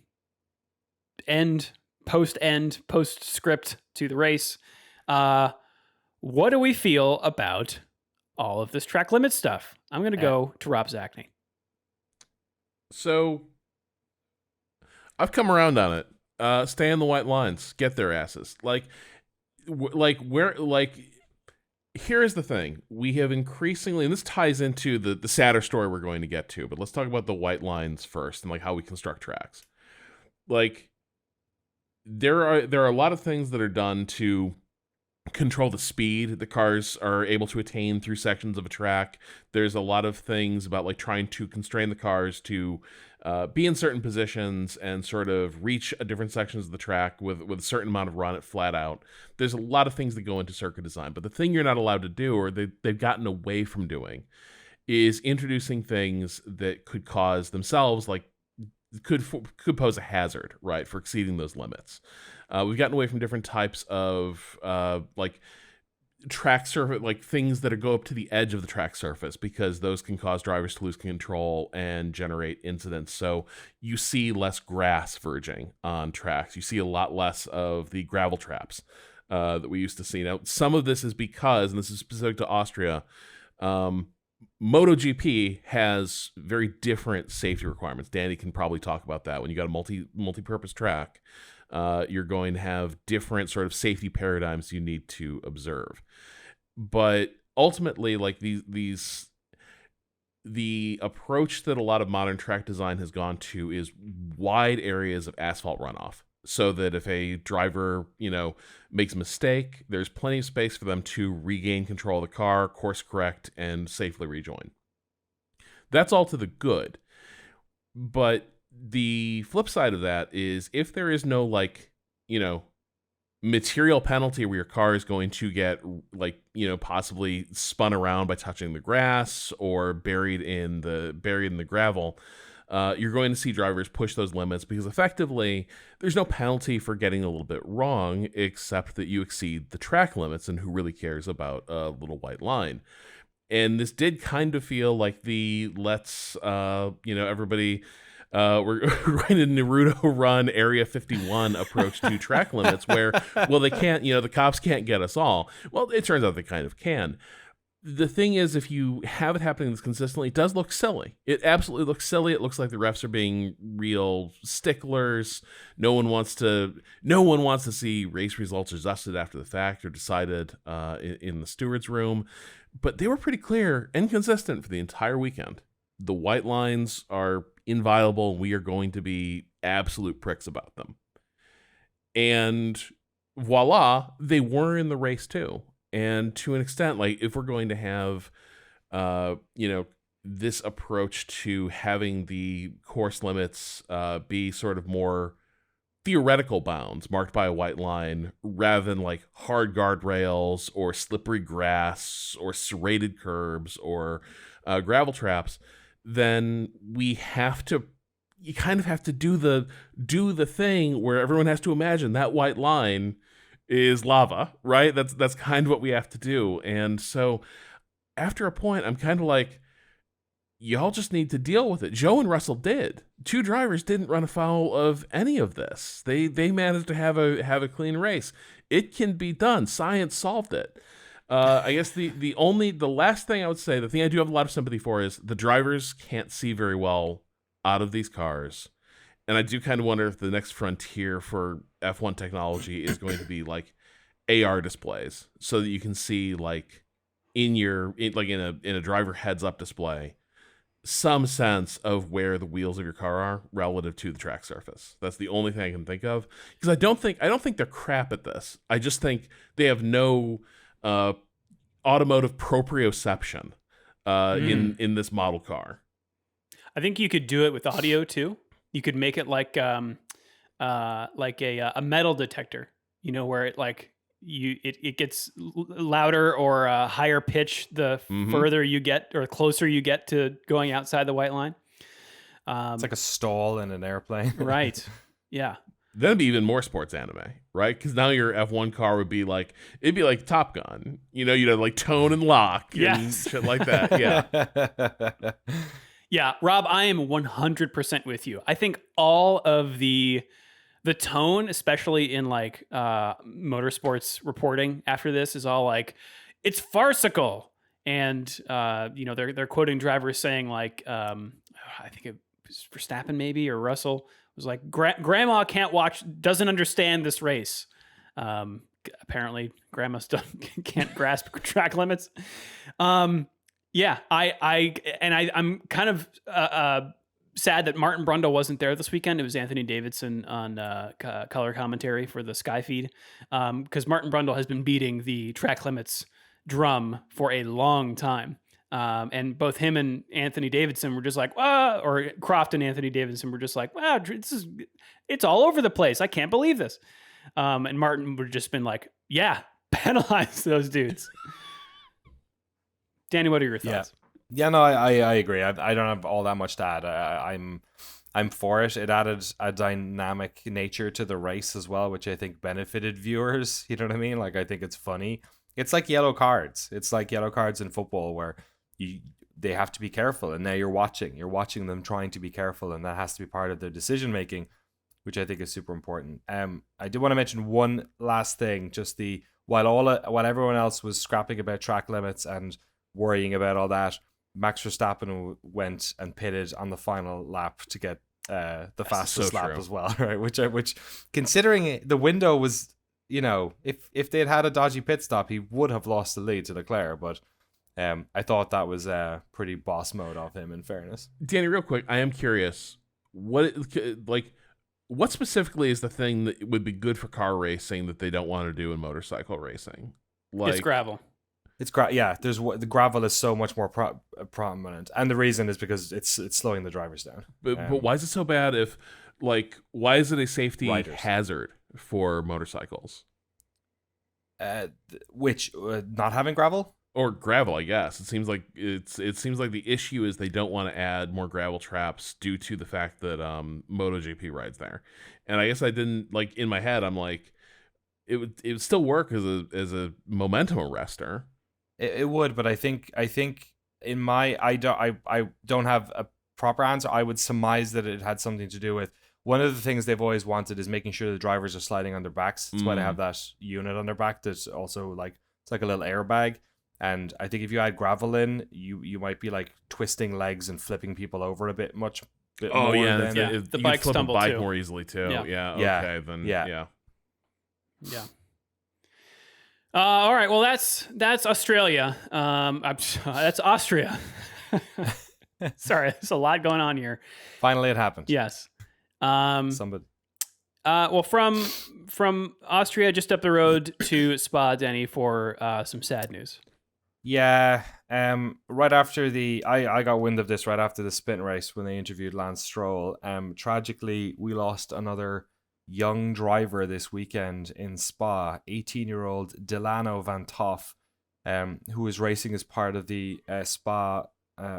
postscript to the race. What do we feel about all of this track limit stuff? I'm going to go to Rob Zachney. So, I've come around on it. Stay in the white lines. Get their asses. Here's the thing. We have increasingly, and this ties into the sadder story we're going to get to, but let's talk about the white lines first and how we construct tracks. There are a lot of things that are done to control the speed the cars are able to attain through sections of a track. There's a lot of things about trying to constrain the cars to be in certain positions and sort of reach different sections of the track with a certain amount of run it flat out. There's a lot of things that go into circuit design, but the thing you're not allowed to do, or they've gotten away from doing, is introducing things that could cause themselves could pose a hazard, right, for exceeding those limits. We've gotten away from different types of track surface, things that go up to the edge of the track surface, because those can cause drivers to lose control and generate incidents. So you see less grass verging on tracks. You see a lot less of the gravel traps that we used to see. Now, some of this is because, and this is specific to Austria, MotoGP has very different safety requirements. Danny can probably talk about that. When you got a multi-purpose track, you're going to have different sort of safety paradigms you need to observe. But ultimately, the approach that a lot of modern track design has gone to is wide areas of asphalt runoff, so that if a driver, makes a mistake, there's plenty of space for them to regain control of the car, course correct, and safely rejoin. That's all to the good. But the flip side of that is, if there is no material penalty where your car is going to get possibly spun around by touching the grass or buried in the gravel, you're going to see drivers push those limits, because effectively there's no penalty for getting a little bit wrong, except that you exceed the track limits, and who really cares about a little white line. And this did kind of feel like the everybody, we're going to Naruto run Area 51 approach to track limits, where, they can't, the cops can't get us all. Well, it turns out they kind of can. The thing is, if you have it happening this consistently, it does look silly. It absolutely looks silly. It looks like the refs are being real sticklers. No one wants to see race results adjusted after the fact or decided in the steward's room. But they were pretty clear and consistent for the entire weekend. the white lines are inviolable. We are going to be absolute pricks about them. And voila, they were in the race too. And to an extent, like if we're going to have, this approach to having the course limits be sort of more theoretical bounds marked by a white line rather than like hard guardrails or slippery grass or serrated curbs or gravel traps, then you kind of have to do the thing where everyone has to imagine that white line is lava, right? That's kind of what we have to do. And so after a point, I'm kind of like, y'all just need to deal with it. Joe and Russell did. Two drivers didn't run afoul of any of this. They managed to have a clean race. It can be done. Science solved it. I guess the last thing I would say, the thing I do have a lot of sympathy for is the drivers can't see very well out of these cars. And I do kind of wonder if the next frontier for F1 technology is going to be like AR displays so that you can see like in a driver heads up display some sense of where the wheels of your car are relative to the track surface. That's the only thing I can think of, because I don't think they're crap at this. I just think they have no automotive proprioception in this model car. I think you could do it with audio too. You could make it like a metal detector, where it like it gets louder or higher pitch the further you get or closer you get to going outside the white line. It's like a stall in an airplane. Right. Yeah. That'd be even more sports anime, right? Because now your F1 car would be like, it'd be like Top Gun. You'd have like tone and lock and shit like that. Yeah. Yeah, Rob, I am 100% with you. I think all of the tone, especially in like motorsports reporting after this, is all like, it's farcical. And they're quoting drivers saying like, I think it was Verstappen maybe or Russell was like, grandma doesn't understand this race. Apparently grandma still can't grasp track limits. Yeah, I'm kind of sad that Martin Brundle wasn't there this weekend. It was Anthony Davidson on color commentary for the Sky feed, because Martin Brundle has been beating the track limits drum for a long time. And both him and Anthony Davidson were just like, or Croft and Anthony Davidson were just like, wow, it's all over the place. I can't believe this. And Martin would have just been like, yeah, penalize those dudes. Danny, what are your thoughts? Yeah, no, I agree. I don't have all that much to add. I'm for it. It added a dynamic nature to the race as well, which I think benefited viewers. You know what I mean? Like, I think it's funny. It's like yellow cards. It's like yellow cards in football where they have to be careful, and now you're watching them trying to be careful, and that has to be part of their decision making, which I think is super important. I did want to mention one last thing. Just while everyone else was scrapping about track limits and worrying about all that, Max Verstappen went and pitted on the final lap to get the fastest lap as well, right? Which considering the window was, if they had a dodgy pit stop, he would have lost the lead to Leclerc. But I thought that was pretty boss mode of him, in fairness. Danny, real quick, I am curious, what specifically is the thing that would be good for car racing that they don't want to do in motorcycle racing? It's gravel. It's the gravel is so much more prominent, and the reason is because it's slowing the drivers down. But why is it so bad? Why is it a safety hazard for motorcycles? Not having gravel or gravel, I guess. It seems like the issue is they don't want to add more gravel traps due to the fact that MotoGP rides there, and I guess I didn't in my head. I'm like, it would still work as a momentum arrestor. It would, but I think in I don't have a proper answer. I would surmise that it had something to do with one of the things they've always wanted is making sure the drivers are sliding on their backs. That's why they have that unit on their back. That's also it's like a little airbag. And I think if you add gravel in, you might be like twisting legs and flipping people over a bit more. The bike stumble bike too. More easily too. Yeah. Okay, then yeah. All right. Well, that's Australia. That's Austria. Sorry, there's a lot going on here. Finally, it happened. Yes. Somebody. Well, from Austria, just up the road to Spa, Denny, for some sad news. Yeah. Right after I got wind of this right after the sprint race when they interviewed Lance Stroll. Tragically, we lost another young driver this weekend in Spa, 18-year-old Delano Van Toff, who was racing as part of the Spa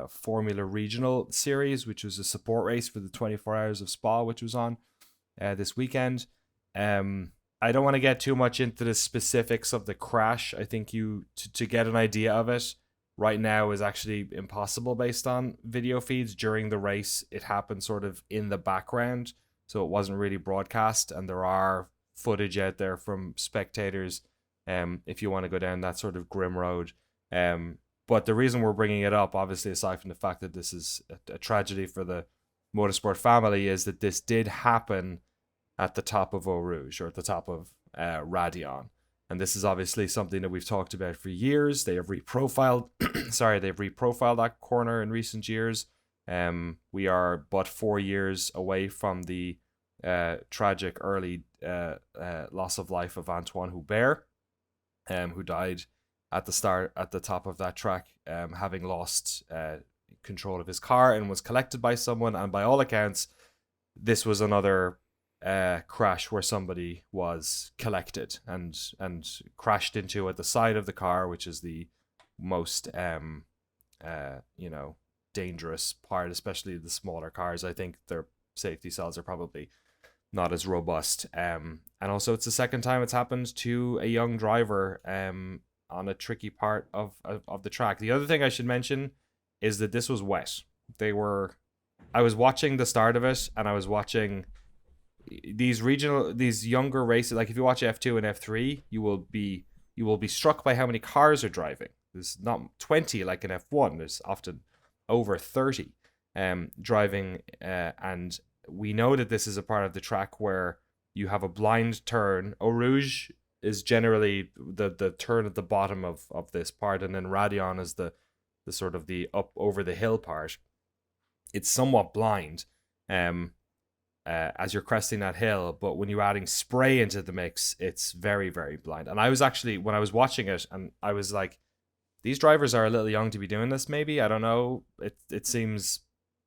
Formula Regional Series, which was a support race for the 24 Hours of Spa, which was on this weekend. I don't want to get too much into the specifics of the crash. I think to get an idea of it right now is actually impossible based on video feeds. During the race, it happened sort of in the background, so it wasn't really broadcast, and there are footage out there from spectators if you want to go down that sort of grim road. But the reason we're bringing it up, obviously, aside from the fact that this is a tragedy for the motorsport family, is that this did happen at the top of Eau Rouge, or at the top of Radion. And this is obviously something that we've talked about for years. They have reprofiled, they've reprofiled that corner in recent years. We are but 4 years away from the tragic early loss of life of Antoine Hubert, who died at the top of that track, having lost control of his car and was collected by someone. And by all accounts, this was another crash where somebody was collected and crashed into at the side of the car, which is the most dangerous part, especially the smaller cars. I think their safety cells are probably not as robust. And also, it's the second time it's happened to a young driver on a tricky part of the track. The other thing I should mention is that this was wet. I was watching the start of it, and I was watching these younger races. Like if you watch F2 and F3, you will be struck by how many cars are driving. There's not 20 like in F1. There's often over 30 driving, and we know that this is a part of the track where you have a blind turn. Eau Rouge is generally the turn at the bottom of this part, and then Radion is the sort of the up over the hill part. It's somewhat blind as you're cresting that hill, but when you're adding spray into the mix, it's very, very blind. And I was actually, when I was watching it, and I was like, these drivers are a little young to be doing this, maybe. I don't know. It seems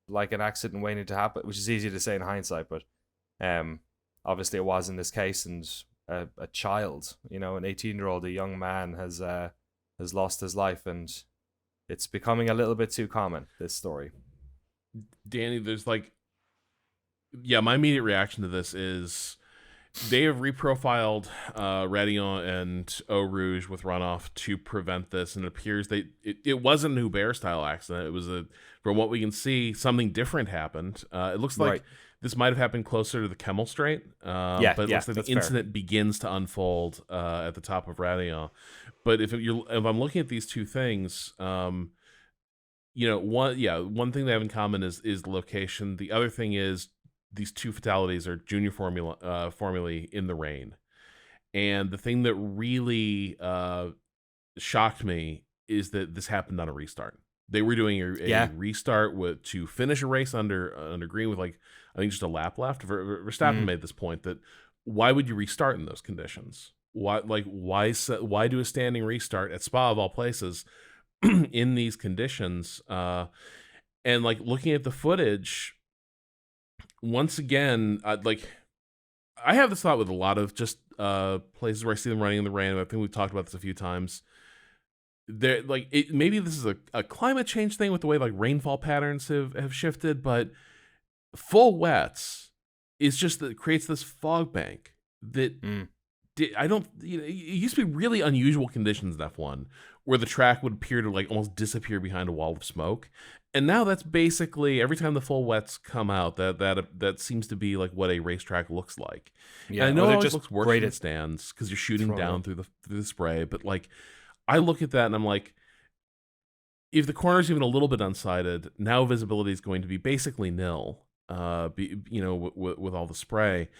like an accident waiting to happen, which is easy to say in hindsight, but obviously it was in this case. And a child, an 18-year-old, a young man has lost his life, and it's becoming a little bit too common, this story. Danny, there's my immediate reaction to this is they have reprofiled Radion and Eau Rouge with runoff to prevent this, and it appears it wasn't an Hubert-style accident. It was from what we can see, something different happened. It looks like this might have happened closer to the Kemmel Strait, but it looks like the incident begins to unfold at the top of Radion. But if I'm looking at these two things, one thing they have in common is location. The other thing is these two fatalities are junior formulae in the rain. And the thing that really shocked me is that this happened on a restart. They were doing a restart to finish a race under green with I think just a lap left. Verstappen made this point that why would you restart in those conditions? Why do a standing restart at Spa of all places in these conditions? And looking at the footage, once again, I have this thought with a lot of just places where I see them running in the rain. I think we've talked about this a few times. Maybe this is a climate change thing with the way rainfall patterns have shifted, but full wets is just that it creates this fog bank that it used to be really unusual conditions in F1 where the track would appear to almost disappear behind a wall of smoke. And now that's basically every time the full wets come out, that seems to be what a racetrack looks like. Yeah, and I know it always looks worse in the stands because you're shooting down through the spray, but I look at that and I'm like, if the corner's even a little bit unsighted, now visibility is going to be basically nil. With all the spray,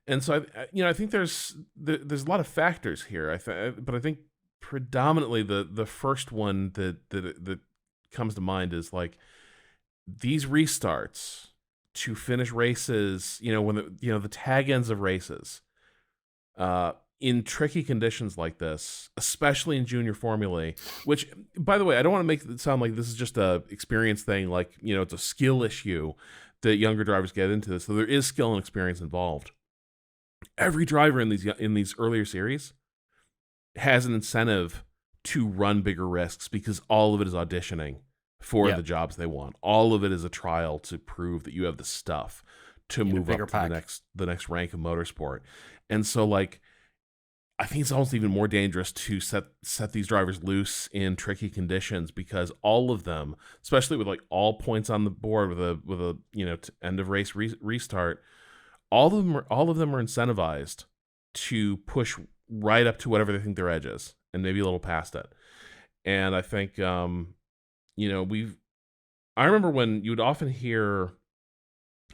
and so I think there's a lot of factors here. But I think predominantly the first one that comes to mind is these restarts to finish races, when the tag ends of races, in tricky conditions like this, especially in junior formulae, which, by the way, I don't want to make it sound like this is just a experience thing, like, it's a skill issue that younger drivers get into this. So there is skill and experience involved. Every driver in these earlier series has an incentive to run bigger risks because all of it is auditioning for the jobs they want. All of it is a trial to prove that you have the stuff to move up to the next rank of motorsport. And so, like, I think it's almost even more dangerous to set these drivers loose in tricky conditions, because all of them, especially with like all points on the board with a end of race restart, all of them are incentivized to push right up to whatever they think their edge is, and maybe a little past it. And I think I remember when you would often hear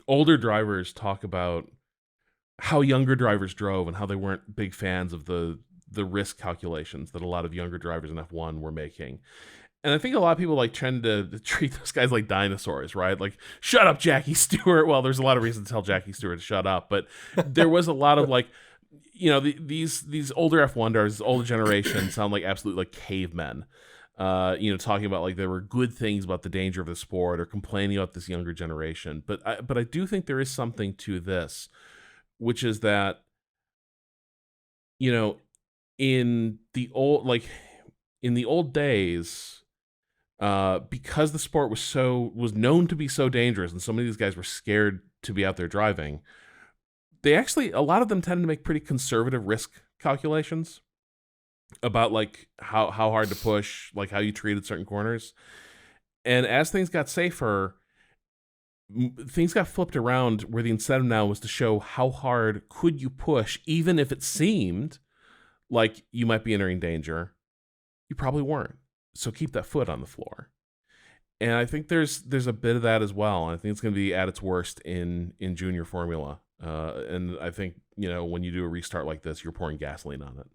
older drivers talk about how younger drivers drove and how they weren't big fans of the risk calculations that a lot of younger drivers in F1 were making. And I think a lot of people like tend to treat those guys like dinosaurs, right? Like, shut up, Jackie Stewart. Well, there's a lot of reasons to tell Jackie Stewart to shut up, but there was a lot of like, these older F1 drivers, this older generation sound like absolute like cavemen. Talking about like there were good things about the danger of the sport, or complaining about this younger generation. But I do think there is something to this, which is that, in the old days, because the sport was known to be so dangerous, and so many of these guys were scared to be out there driving, a lot of them tended to make pretty conservative risk calculations about like how hard to push, like how you treated certain corners. And as things got safer, things got flipped around, where the incentive now was to show how hard could you push, even if it seemed like you might be entering danger. You probably weren't. So keep that foot on the floor. And I think there's a bit of that as well. I think it's going to be at its worst in junior formula. And I think, when you do a restart like this, you're pouring gasoline on it.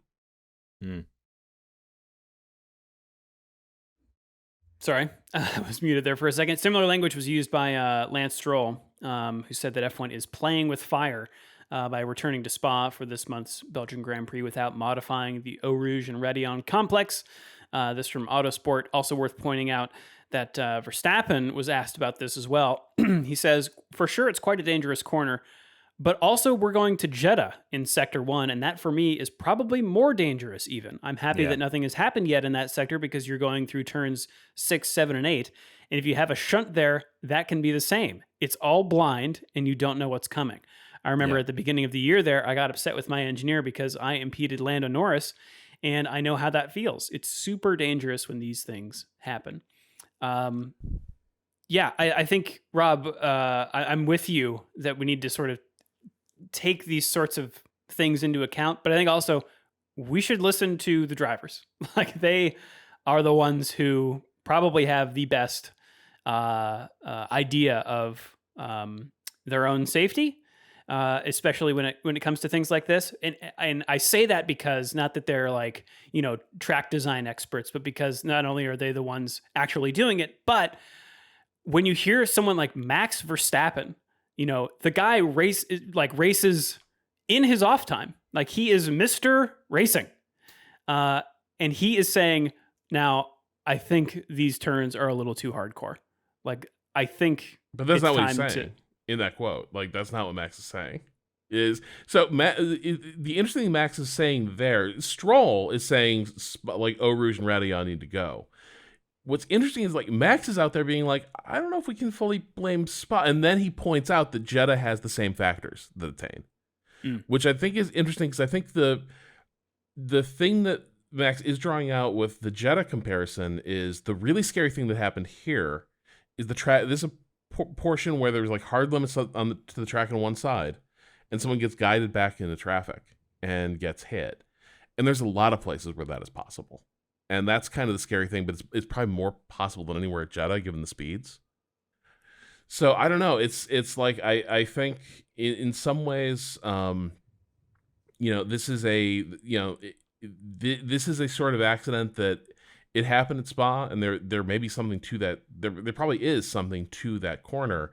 Sorry, I was muted there for a second. Similar language was used by Lance Stroll, who said that F1 is playing with fire by returning to Spa for this month's Belgian Grand Prix without modifying the Eau Rouge and Raidillon complex. This from Autosport. Also worth pointing out that Verstappen was asked about this as well. He says, for sure, it's quite a dangerous corner, but also we're going to Jeddah in Sector 1, and that for me is probably more dangerous even. I'm happy that nothing has happened yet in that sector, because you're going through turns 6, 7, and 8. And if you have a shunt there, that can be the same. It's all blind, and you don't know what's coming. I remember at the beginning of the year there, I got upset with my engineer because I impeded Lando Norris, and I know how that feels. It's super dangerous when these things happen. I think, Rob, I'm with you that we need to sort of take these sorts of things into account, but I think also we should listen to the drivers. Like, they are the ones who probably have the best idea of their own safety, especially when it comes to things like this. And I say that because, not that they're like, track design experts, but because not only are they the ones actually doing it, but when you hear someone like Max Verstappen, the guy races in his off time. Like, he is Mr. Racing. And he is saying, now, I think these turns are a little too hardcore. Like, I think... But that's not what he's saying in that quote. Like, that's not what Max is saying. The interesting thing Max is saying there, Stroll is saying, like, Eau Rouge and Raidillon need to go. What's interesting is, like, Max is out there being like, I don't know if we can fully blame Spa. And then he points out that Jeddah has the same factors that attain, which I think is interesting, because I think the thing that Max is drawing out with the Jeddah comparison is the really scary thing that happened here is the track. This is a portion where there's like hard limits to the track on one side, and someone gets guided back into traffic and gets hit. And there's a lot of places where that is possible. And that's kind of the scary thing, but it's probably more possible than anywhere at Jeddah, given the speeds. So I don't know. It's like, I think in some ways, this is a, this is a sort of accident that it happened at Spa, and there may be something to that. There probably is something to that corner,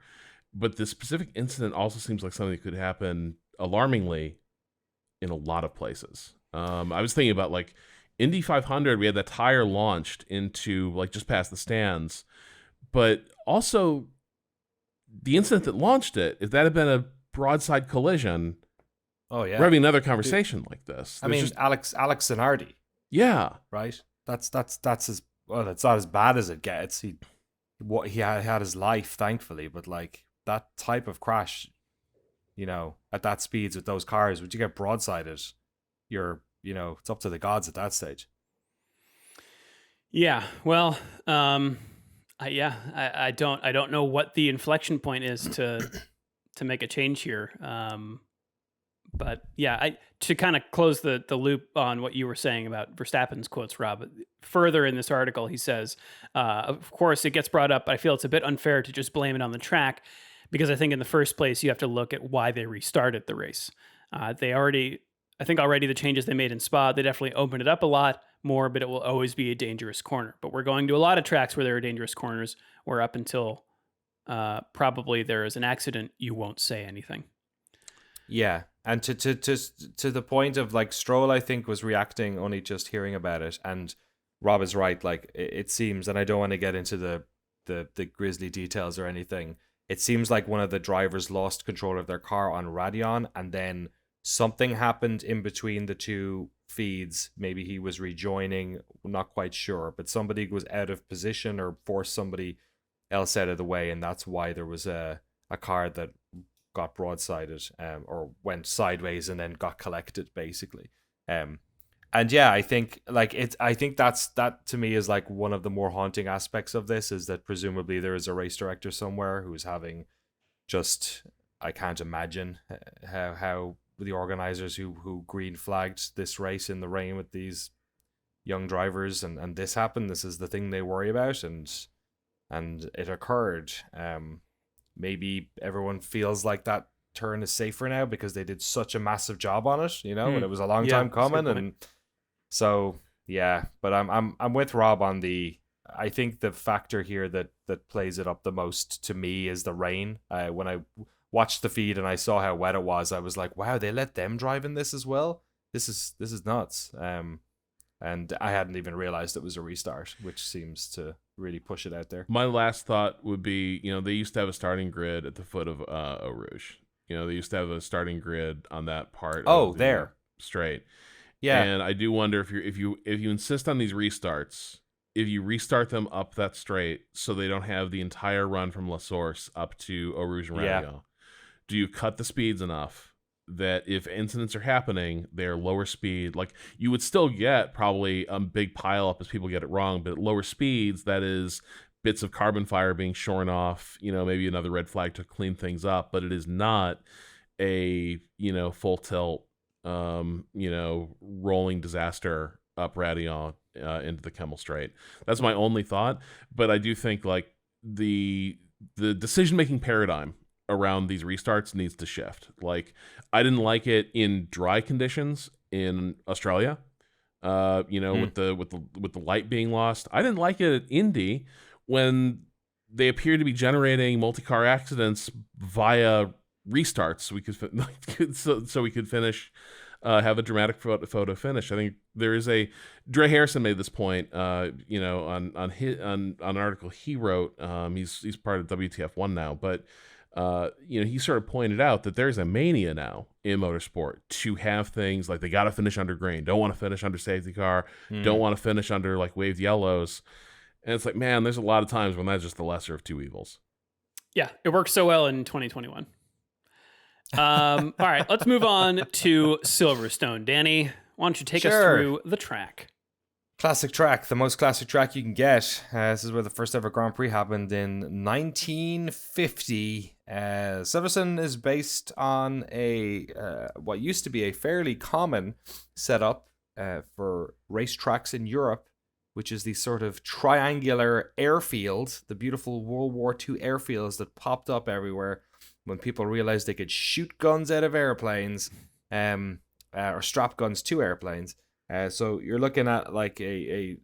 but this specific incident also seems like something that could happen alarmingly in a lot of places. I was thinking about like Indy 500. We had that tire launched into like just past the stands, but also the incident that launched it. If that had been a broadside collision, Oh yeah, we're having another conversation like this. I mean, Alex Zanardi, yeah, right? That's as well. It's not as bad as it gets. He had his life, thankfully, but like that type of crash, at that speeds with those cars, would you get broadsided? It's up to the gods at that stage. Yeah. Well, I don't know what the inflection point is to make a change here. But yeah, to kind of close the loop on what you were saying about Verstappen's quotes, Rob, further in this article, he says, of course, it gets brought up, but I feel it's a bit unfair to just blame it on the track, because I think in the first place, you have to look at why they restarted the race. I think already the changes they made in Spa, they definitely opened it up a lot more, but it will always be a dangerous corner. But we're going to a lot of tracks where there are dangerous corners, where up until probably there is an accident, you won't say anything. Yeah, and to the point of like Stroll, I think was reacting only just hearing about it, and Rob is right. Like it seems, and I don't want to get into the grisly details or anything. It seems like one of the drivers lost control of their car on Radeon, and then something happened in between the two feeds. Maybe he was rejoining, not quite sure, but somebody was out of position or forced somebody else out of the way, and that's why there was a car that got broadsided or went sideways and then got collected, basically. And yeah, I think that to me is like one of the more haunting aspects of this, is that presumably there is a race director somewhere who's having just, I can't imagine how the organizers who green flagged this race in the rain with these young drivers and this happened. This is the thing they worry about, and it occurred. Maybe everyone feels like that turn is safer now because they did such a massive job on it, and it was a long time coming. And so, yeah, but I'm with Rob on I think the factor here that plays it up the most to me is the rain. When I watched the feed and I saw how wet it was, I was like, wow, they let them drive in this as well. This is nuts. And I hadn't even realized it was a restart, which seems to really push it out there. My last thought would be, they used to have a starting grid at the foot of Eau Rouge. They used to have a starting grid on that part. Of the straight. Yeah, and I do wonder if you insist on these restarts, if you restart them up that straight, so they don't have the entire run from La Source up to Eau Rouge and Radeon. Do you cut the speeds enough that if incidents are happening, they're lower speed? Like, you would still get probably a big pile up as people get it wrong, but at lower speeds, that is bits of carbon fire being shorn off, maybe another red flag to clean things up, but it is not a, full tilt, rolling disaster up Radeon into the Kemmel Straight. That's my only thought. But I do think like the decision-making paradigm around these restarts needs to shift. Like, I didn't like it in dry conditions in Australia, with the light being lost. I didn't like it at Indy when they appeared to be generating multi-car accidents via restarts, so we could finish, have a dramatic photo finish. I think there is Dre Harrison made this point, on an article he wrote. He's part of WTF1 now, but he sort of pointed out that there's a mania now in motorsport to have things like they got to finish under green, don't want to finish under safety car, don't want to finish under like waved yellows. And it's like, man, there's a lot of times when that's just the lesser of two evils. Yeah, it works so well in 2021. All right, let's move on to Silverstone. Danny, why don't you take us through the track? Classic track, the most classic track you can get. This is where the first ever Grand Prix happened in 1950. Silverstone is based on what used to be a fairly common setup for racetracks in Europe, which is the sort of triangular airfield, the beautiful World War II airfields that popped up everywhere when people realized they could shoot guns out of airplanes, or strap guns to airplanes. So you're looking at like a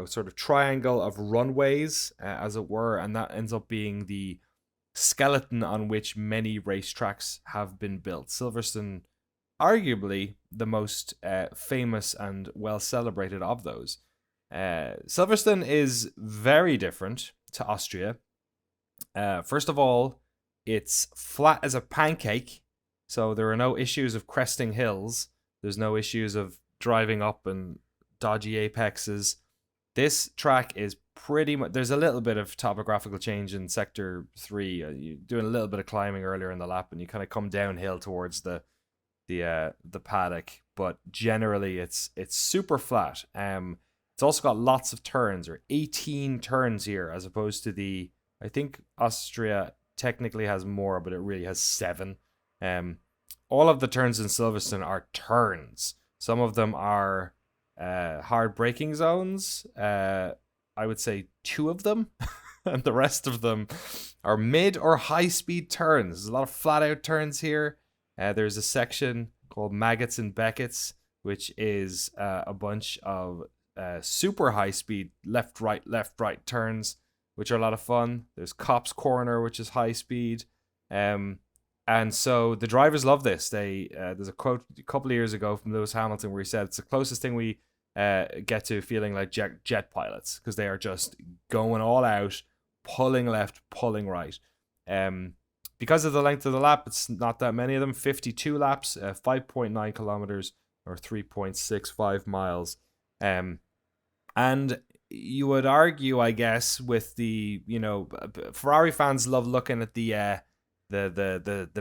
sort of triangle of runways, as it were, and that ends up being the skeleton on which many racetracks have been built. Silverstone, arguably the most famous and well celebrated of those. Silverstone is very different to Austria. First of all, it's flat as a pancake, so there are no issues of cresting hills. There's no issues of driving up and dodgy apexes. This track is pretty much, there's a little bit of topographical change in sector 3. You're doing a little bit of climbing earlier in the lap, and you kind of come downhill towards the paddock, but generally it's super flat. It's also got lots of turns, or 18 turns here, as opposed to I think Austria technically has more, but it really has 7. All of the turns in Silverstone are turns. Some of them are hard braking zones. I would say 2 of them, and the rest of them are mid or high speed turns. There's a lot of flat out turns here. There's a section called Maggots and Beckets, which is a bunch of super high speed left right turns, which are a lot of fun. There's Cops Corner, which is high speed. And so the drivers love this. There's a quote a couple of years ago from Lewis Hamilton where he said it's the closest thing we get to feeling like jet pilots, because they are just going all out, pulling left, pulling right. Because of the length of the lap, it's not that many of them. 52 laps, 5.9 kilometers, or 3.65 miles. And you would argue, I guess, with the, Ferrari fans love looking at the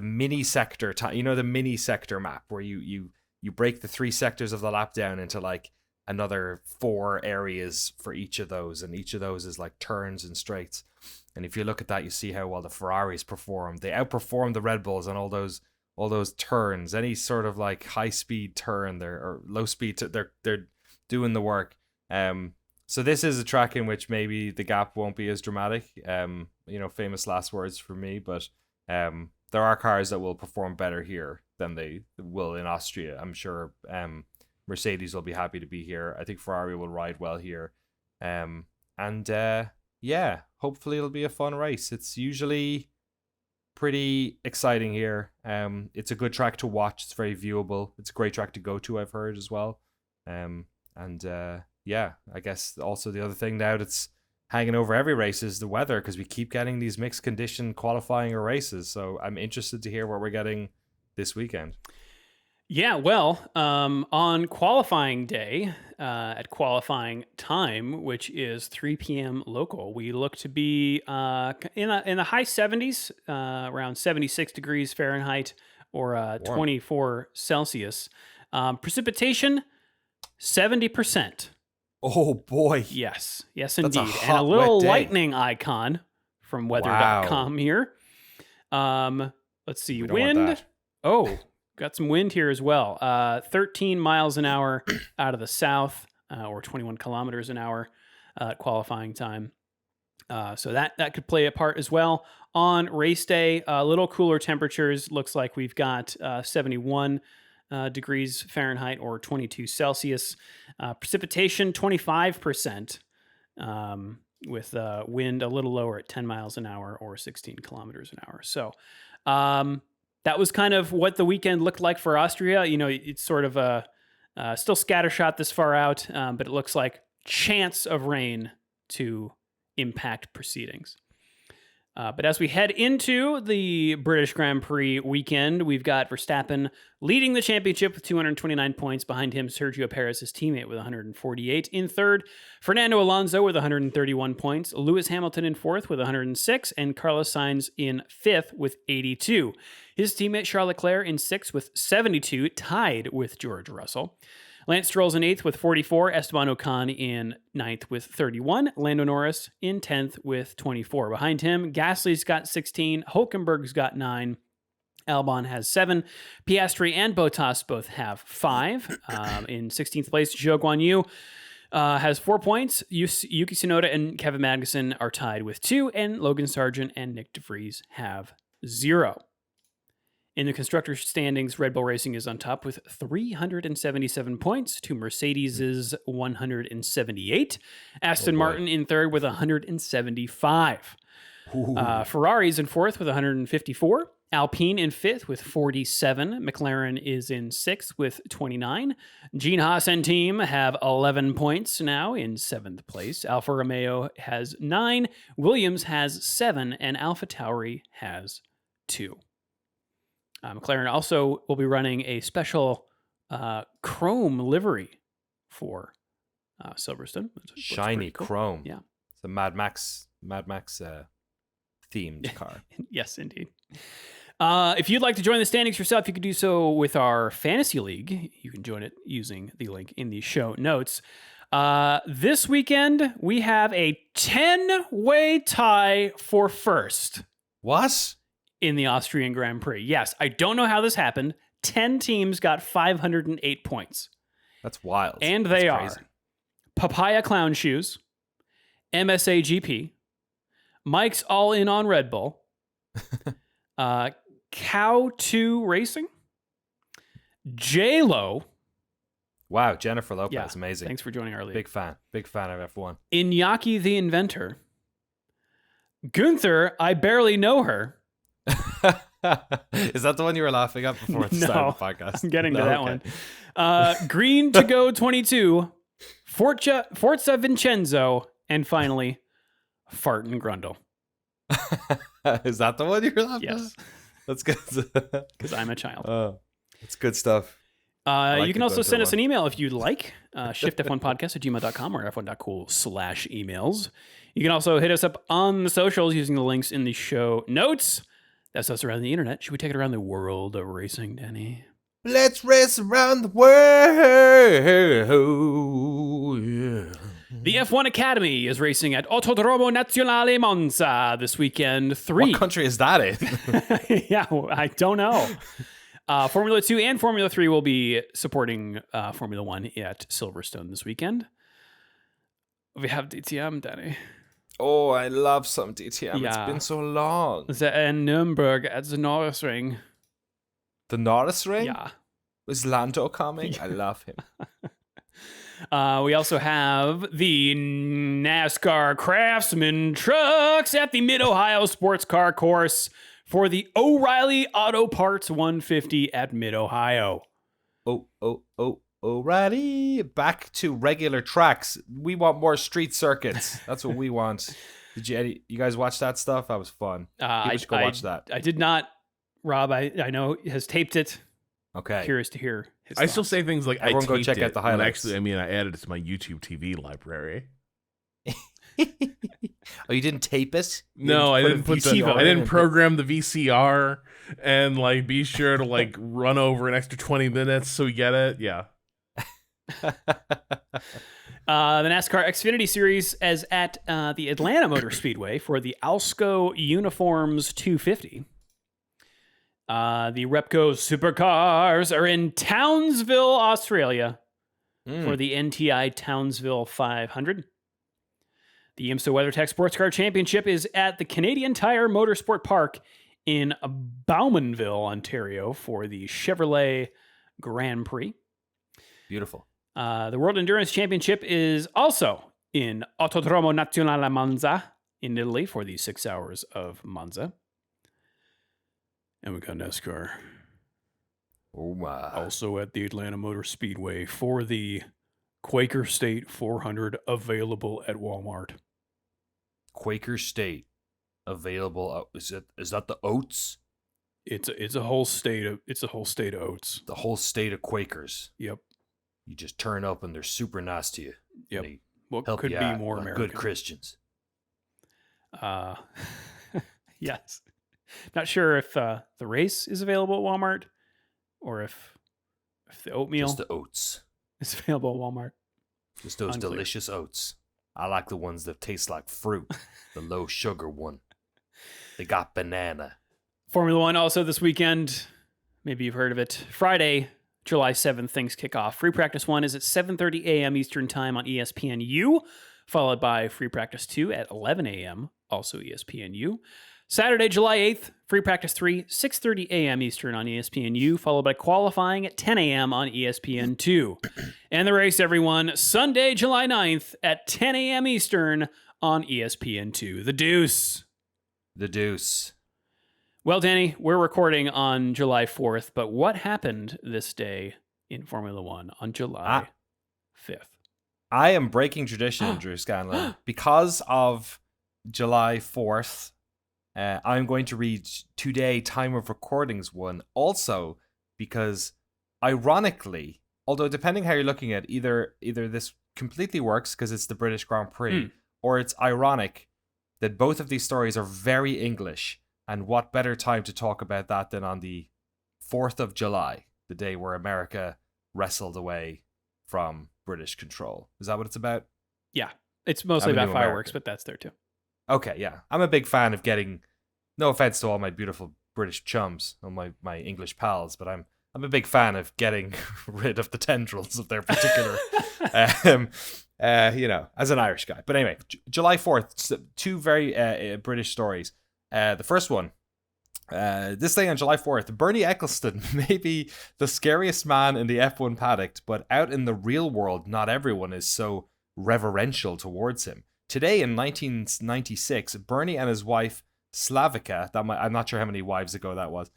mini sector, the mini sector map, where you break the 3 sectors of the lap down into like another 4 areas for each of those, and each of those is like turns and straights. And if you look at that, you see how well the Ferraris perform. They outperform the Red Bulls on all those turns. Any sort of like high speed turn, or low speed, they're doing the work. So this is a track in which maybe the gap won't be as dramatic. Famous last words for me, but there are cars that will perform better here than they will in Austria. I'm sure Mercedes will be happy to be here. I think Ferrari will ride well here. Yeah, hopefully it'll be a fun race. It's usually pretty exciting here. It's a good track to watch. It's very viewable. It's a great track to go to, I've heard as well. Yeah, I guess also the other thing now that's hanging over every race is the weather, because we keep getting these mixed condition qualifying or races. So I'm interested to hear what we're getting this weekend. Yeah, well, on qualifying day, at qualifying time, which is 3 p.m. local, we look to be in the high 70s, around 76 degrees Fahrenheit, or 24 Celsius. Precipitation, 70%. Oh boy. Yes, That's indeed. a hot, and a little wet day. lightning icon from weather.com here. Let's see, We don't want wind. that. Oh, got some wind here as well. 13 miles an hour out of the south, or 21 kilometers an hour at qualifying time. So that could play a part as well. On race day, a little cooler temperatures. Looks like we've got 71 degrees Fahrenheit, or 22 Celsius. Precipitation, 25%, with wind a little lower at 10 miles an hour, or 16 kilometers an hour. So that was kind of what the weekend looked like for Austria. It's sort of still scattershot this far out, but it looks like chance of rain to impact proceedings. But as we head into the British Grand Prix weekend, we've got Verstappen leading the championship with 229 points. Behind him, Sergio Perez, his teammate, with 148. In third, Fernando Alonso with 131 points. Lewis Hamilton in fourth with 106. And Carlos Sainz in fifth with 82. His teammate Charles Leclerc in sixth with 72, tied with George Russell. Lance Stroll's in 8th with 44, Esteban Ocon in 9th with 31, Lando Norris in 10th with 24. Behind him, Gasly's got 16, Hülkenberg's got 9, Albon has 7, Piastri and Bottas both have 5. In 16th place, Zhou Guanyu has 4 points. Yuki Tsunoda and Kevin Magnussen are tied with 2, and Logan Sargent and Nick DeVries have 0. In the constructor standings, Red Bull Racing is on top with 377 points to Mercedes' 178. Aston Martin in third with 175. Ferrari's in fourth with 154. Alpine in fifth with 47. McLaren is in sixth with 29. Gene Haas and team have 11 points now in seventh place. Alfa Romeo has 9. Williams has 7. And AlphaTauri has 2. McLaren also will be running a special chrome livery for Silverstone. Shiny cool. chrome. Yeah. It's a Mad Max themed car. Yes, indeed. If you'd like to join the standings yourself, you could do so with our fantasy league. You can join it using the link in the show notes. This weekend, we have a 10-way tie for first. What? In the Austrian Grand Prix. Yes, I don't know how this happened. 10 teams got 508 points. That's wild. And That's they crazy. are Papaya Clown Shoes, MSA GP, Mike's All In on Red Bull, Cow 2 Racing, J-Lo. Wow, Jennifer Lopez, Yeah, amazing. Thanks for joining our league. Big fan of F1. Iñaki the Inventor, Gunther, I Barely Know Her. Is that the one you were laughing at before the start of the podcast? I'm getting to that okay. one. Green to Go 22, Forza Vincenzo, and finally, Fart and Grundle. Is that the one you were laughing Yes. at? That's good. Because I'm a child. Oh, that's good stuff. like You can the also Gunther send us one. an email if you'd like. shiftf1podcast@gmail.com or f1.cool/emails. You can also hit us up on the socials using the links in the show notes. That's us around the internet. Should we take it around the world of racing, Danny? Let's race around the world. Yeah. The F1 Academy is racing at Autodromo Nazionale Monza this weekend. What country is that in? Yeah, I don't know. Formula 2 and Formula 3 will be supporting Formula 1 at Silverstone this weekend. We have DTM, Danny. Oh, I love some DTM. Yeah. It's been so long. The Nürburgring at the Norrisring. The Norris Ring? Yeah. Is Lando coming? I love him. We also have the NASCAR Craftsman trucks at the Mid-Ohio Sports Car Course for the O'Reilly Auto Parts 150 at Mid-Ohio. Alrighty. Back to regular tracks. We want more street circuits. That's what we want. Did you guys watch that stuff? That was fun. People should go watch that. I did not. Rob, I know, has taped it. Okay. Curious to hear his I still thoughts. say things like Everyone I go taped check out it, the when highlights. Actually, I mean, I added it to my YouTube TV library. Oh, you didn't tape it? You No, I put a didn't put VCR I in didn't and- program the VCR and like be sure to like run over an extra 20 minutes so we get it. Yeah. The NASCAR Xfinity Series is at the Atlanta Motor Speedway for the Alsco Uniforms 250. The Repco Supercars are in Townsville, Australia for the NTI Townsville 500. The IMSA WeatherTech Sports Car Championship is at the Canadian Tire Motorsport Park in Bowmanville, Ontario for the Chevrolet Grand Prix. Beautiful. The World Endurance Championship is also in Autodromo Nazionale Monza in Italy for the 6 hours of Monza. And we got NASCAR Oh, my. also at the Atlanta Motor Speedway for the Quaker State 400 available at Walmart. Quaker State available. Is that the oats? It's a whole state of oats. The whole state of Quakers. Yep. You just turn up and they're super nice to you. Yep. They What help could you be out more like American? good Christians. Yes. Not sure if the race is available at Walmart or if the oatmeal Just the oats. is available at Walmart. Just those Unclear. delicious oats. I like the ones that taste like fruit. The low sugar one. They got banana. Formula One also this weekend. Maybe you've heard of it. Friday, July 7th, things kick off. Free Practice 1 is at 7:30 a.m. Eastern Time on ESPNU, followed by Free Practice 2 at 11 a.m., also ESPNU. Saturday, July 8th, free practice 3, 6:30 a.m. Eastern on ESPNU, followed by qualifying at 10 a.m. on ESPN2. And the race, everyone, Sunday, July 9th at 10 a.m. Eastern on ESPN2. The Deuce. The Deuce. Well, Danny, we're recording on July 4th, but what happened this day in Formula One on July 5th? I am breaking tradition, Drew Scanlon. Because of July 4th, I'm going to read today time of recordings one. Also, because ironically, although depending how you're looking at either this completely works because it's the British Grand Prix, or it's ironic that both of these stories are very English. And what better time to talk about that than on the 4th of July, the day where America wrestled away from British control. Is that what it's about? Yeah, it's mostly about fireworks, but that's there too. Okay, yeah. I'm a big fan of getting, no offense to all my beautiful British chums, or my English pals, but I'm a big fan of getting rid of the tendrils of their particular, as an Irish guy. But anyway, July 4th, two very British stories. The first one, this thing on July 4th, Bernie Ecclestone may be the scariest man in the F1 paddock, but out in the real world, not everyone is so reverential towards him. Today in 1996, Bernie and his wife, Slavica, I'm not sure how many wives ago that was,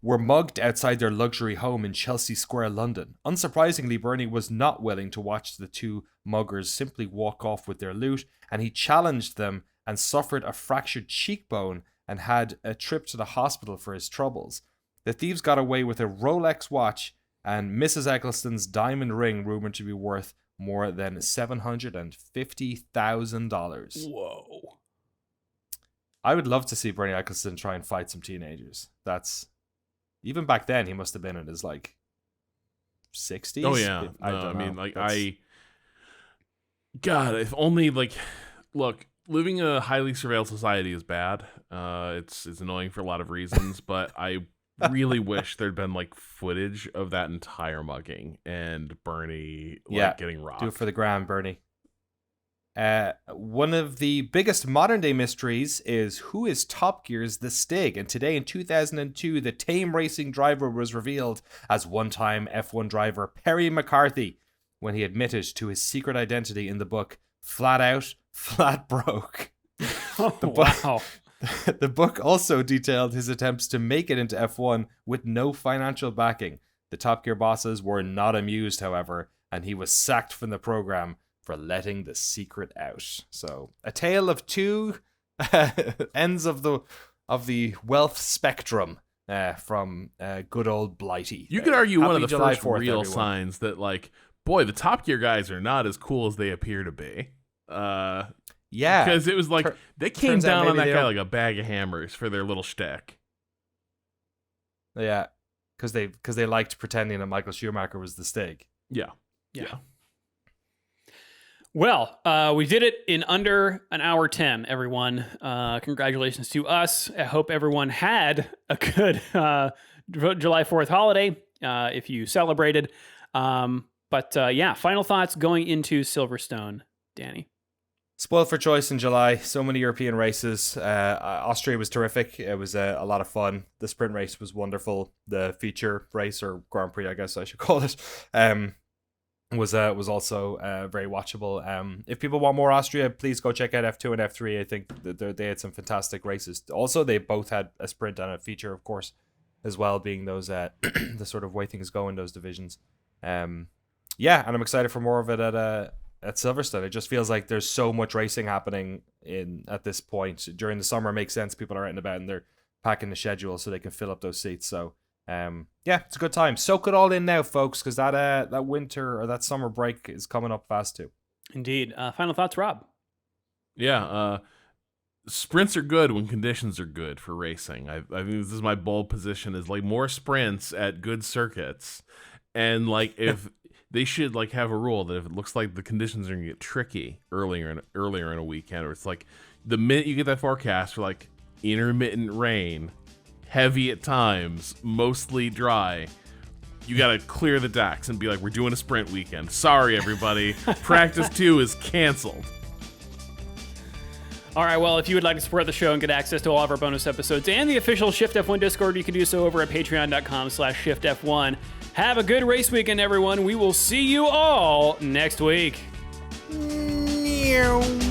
were mugged outside their luxury home in Chelsea Square, London. Unsurprisingly, Bernie was not willing to watch the two muggers simply walk off with their loot, and he challenged them and suffered a fractured cheekbone and had a trip to the hospital for his troubles. The thieves got away with a Rolex watch and Mrs. Ecclestone's diamond ring, rumored to be worth more than $750,000. Whoa. I would love to see Bernie Ecclestone try and fight some teenagers. Even back then, he must have been in his 60s. Oh yeah. God, if only look, living a highly surveilled society is bad. It's annoying for a lot of reasons, but I really wish there'd been footage of that entire mugging and Bernie getting robbed. Do it for the gram, Bernie. One of the biggest modern day mysteries is who is Top Gear's The Stig, and today in 2002 the tame racing driver was revealed as one-time F1 driver Perry McCarthy when he admitted to his secret identity in the book Flat Out, Flat Broke. Wow. The book also detailed his attempts to make it into F1 with no financial backing. The Top Gear bosses were not amused, however, and he was sacked from the program for letting the secret out. So, a tale of two ends of the wealth spectrum from good old Blighty. You could argue one of the July first 4th, real everyone. signs that boy, the Top Gear guys are not as cool as they appear to be. Yeah, because it was they came turns out down on maybe that they guy don't- like a bag of hammers for their little shtick. yeah, because they liked pretending that Michael Schumacher was the Stig. Yeah. Well, we did it in under an hour 10, everyone. Congratulations to us. I hope everyone had a good July 4th holiday if you celebrated. But final thoughts going into Silverstone, Danny. Spoiled for choice in July. So many European races. Austria was terrific. It was a lot of fun. The sprint race was wonderful. The feature race, or Grand Prix, I guess I should call it, was also very watchable. If people want more Austria, please go check out F2 and F3. I think that they had some fantastic races. Also, they both had a sprint and a feature, of course, as well, being those the sort of way things go in those divisions. And I'm excited for more of it at Silverstone. It just feels like there's so much racing happening at this point. During the summer, it makes sense. People are out and about and they're packing the schedule so they can fill up those seats. So it's a good time. Soak it all in now, folks, because that winter or that summer break is coming up fast too. Indeed. Final thoughts, Rob? Yeah. Sprints are good when conditions are good for racing. I think this is my bold position, is more sprints at good circuits. And if they should have a rule that if it looks like the conditions are gonna get tricky earlier in a weekend, or it's the minute you get that forecast for intermittent rain, heavy at times, mostly dry, you gotta clear the decks and be we're doing a sprint weekend. Sorry, everybody, practice 2 is canceled. All right, well, if you would like to support the show and get access to all of our bonus episodes and the official Shift F1 Discord, you can do so over at patreon.com/ShiftF1. Have a good race weekend, everyone. We will see you all next week. Meow.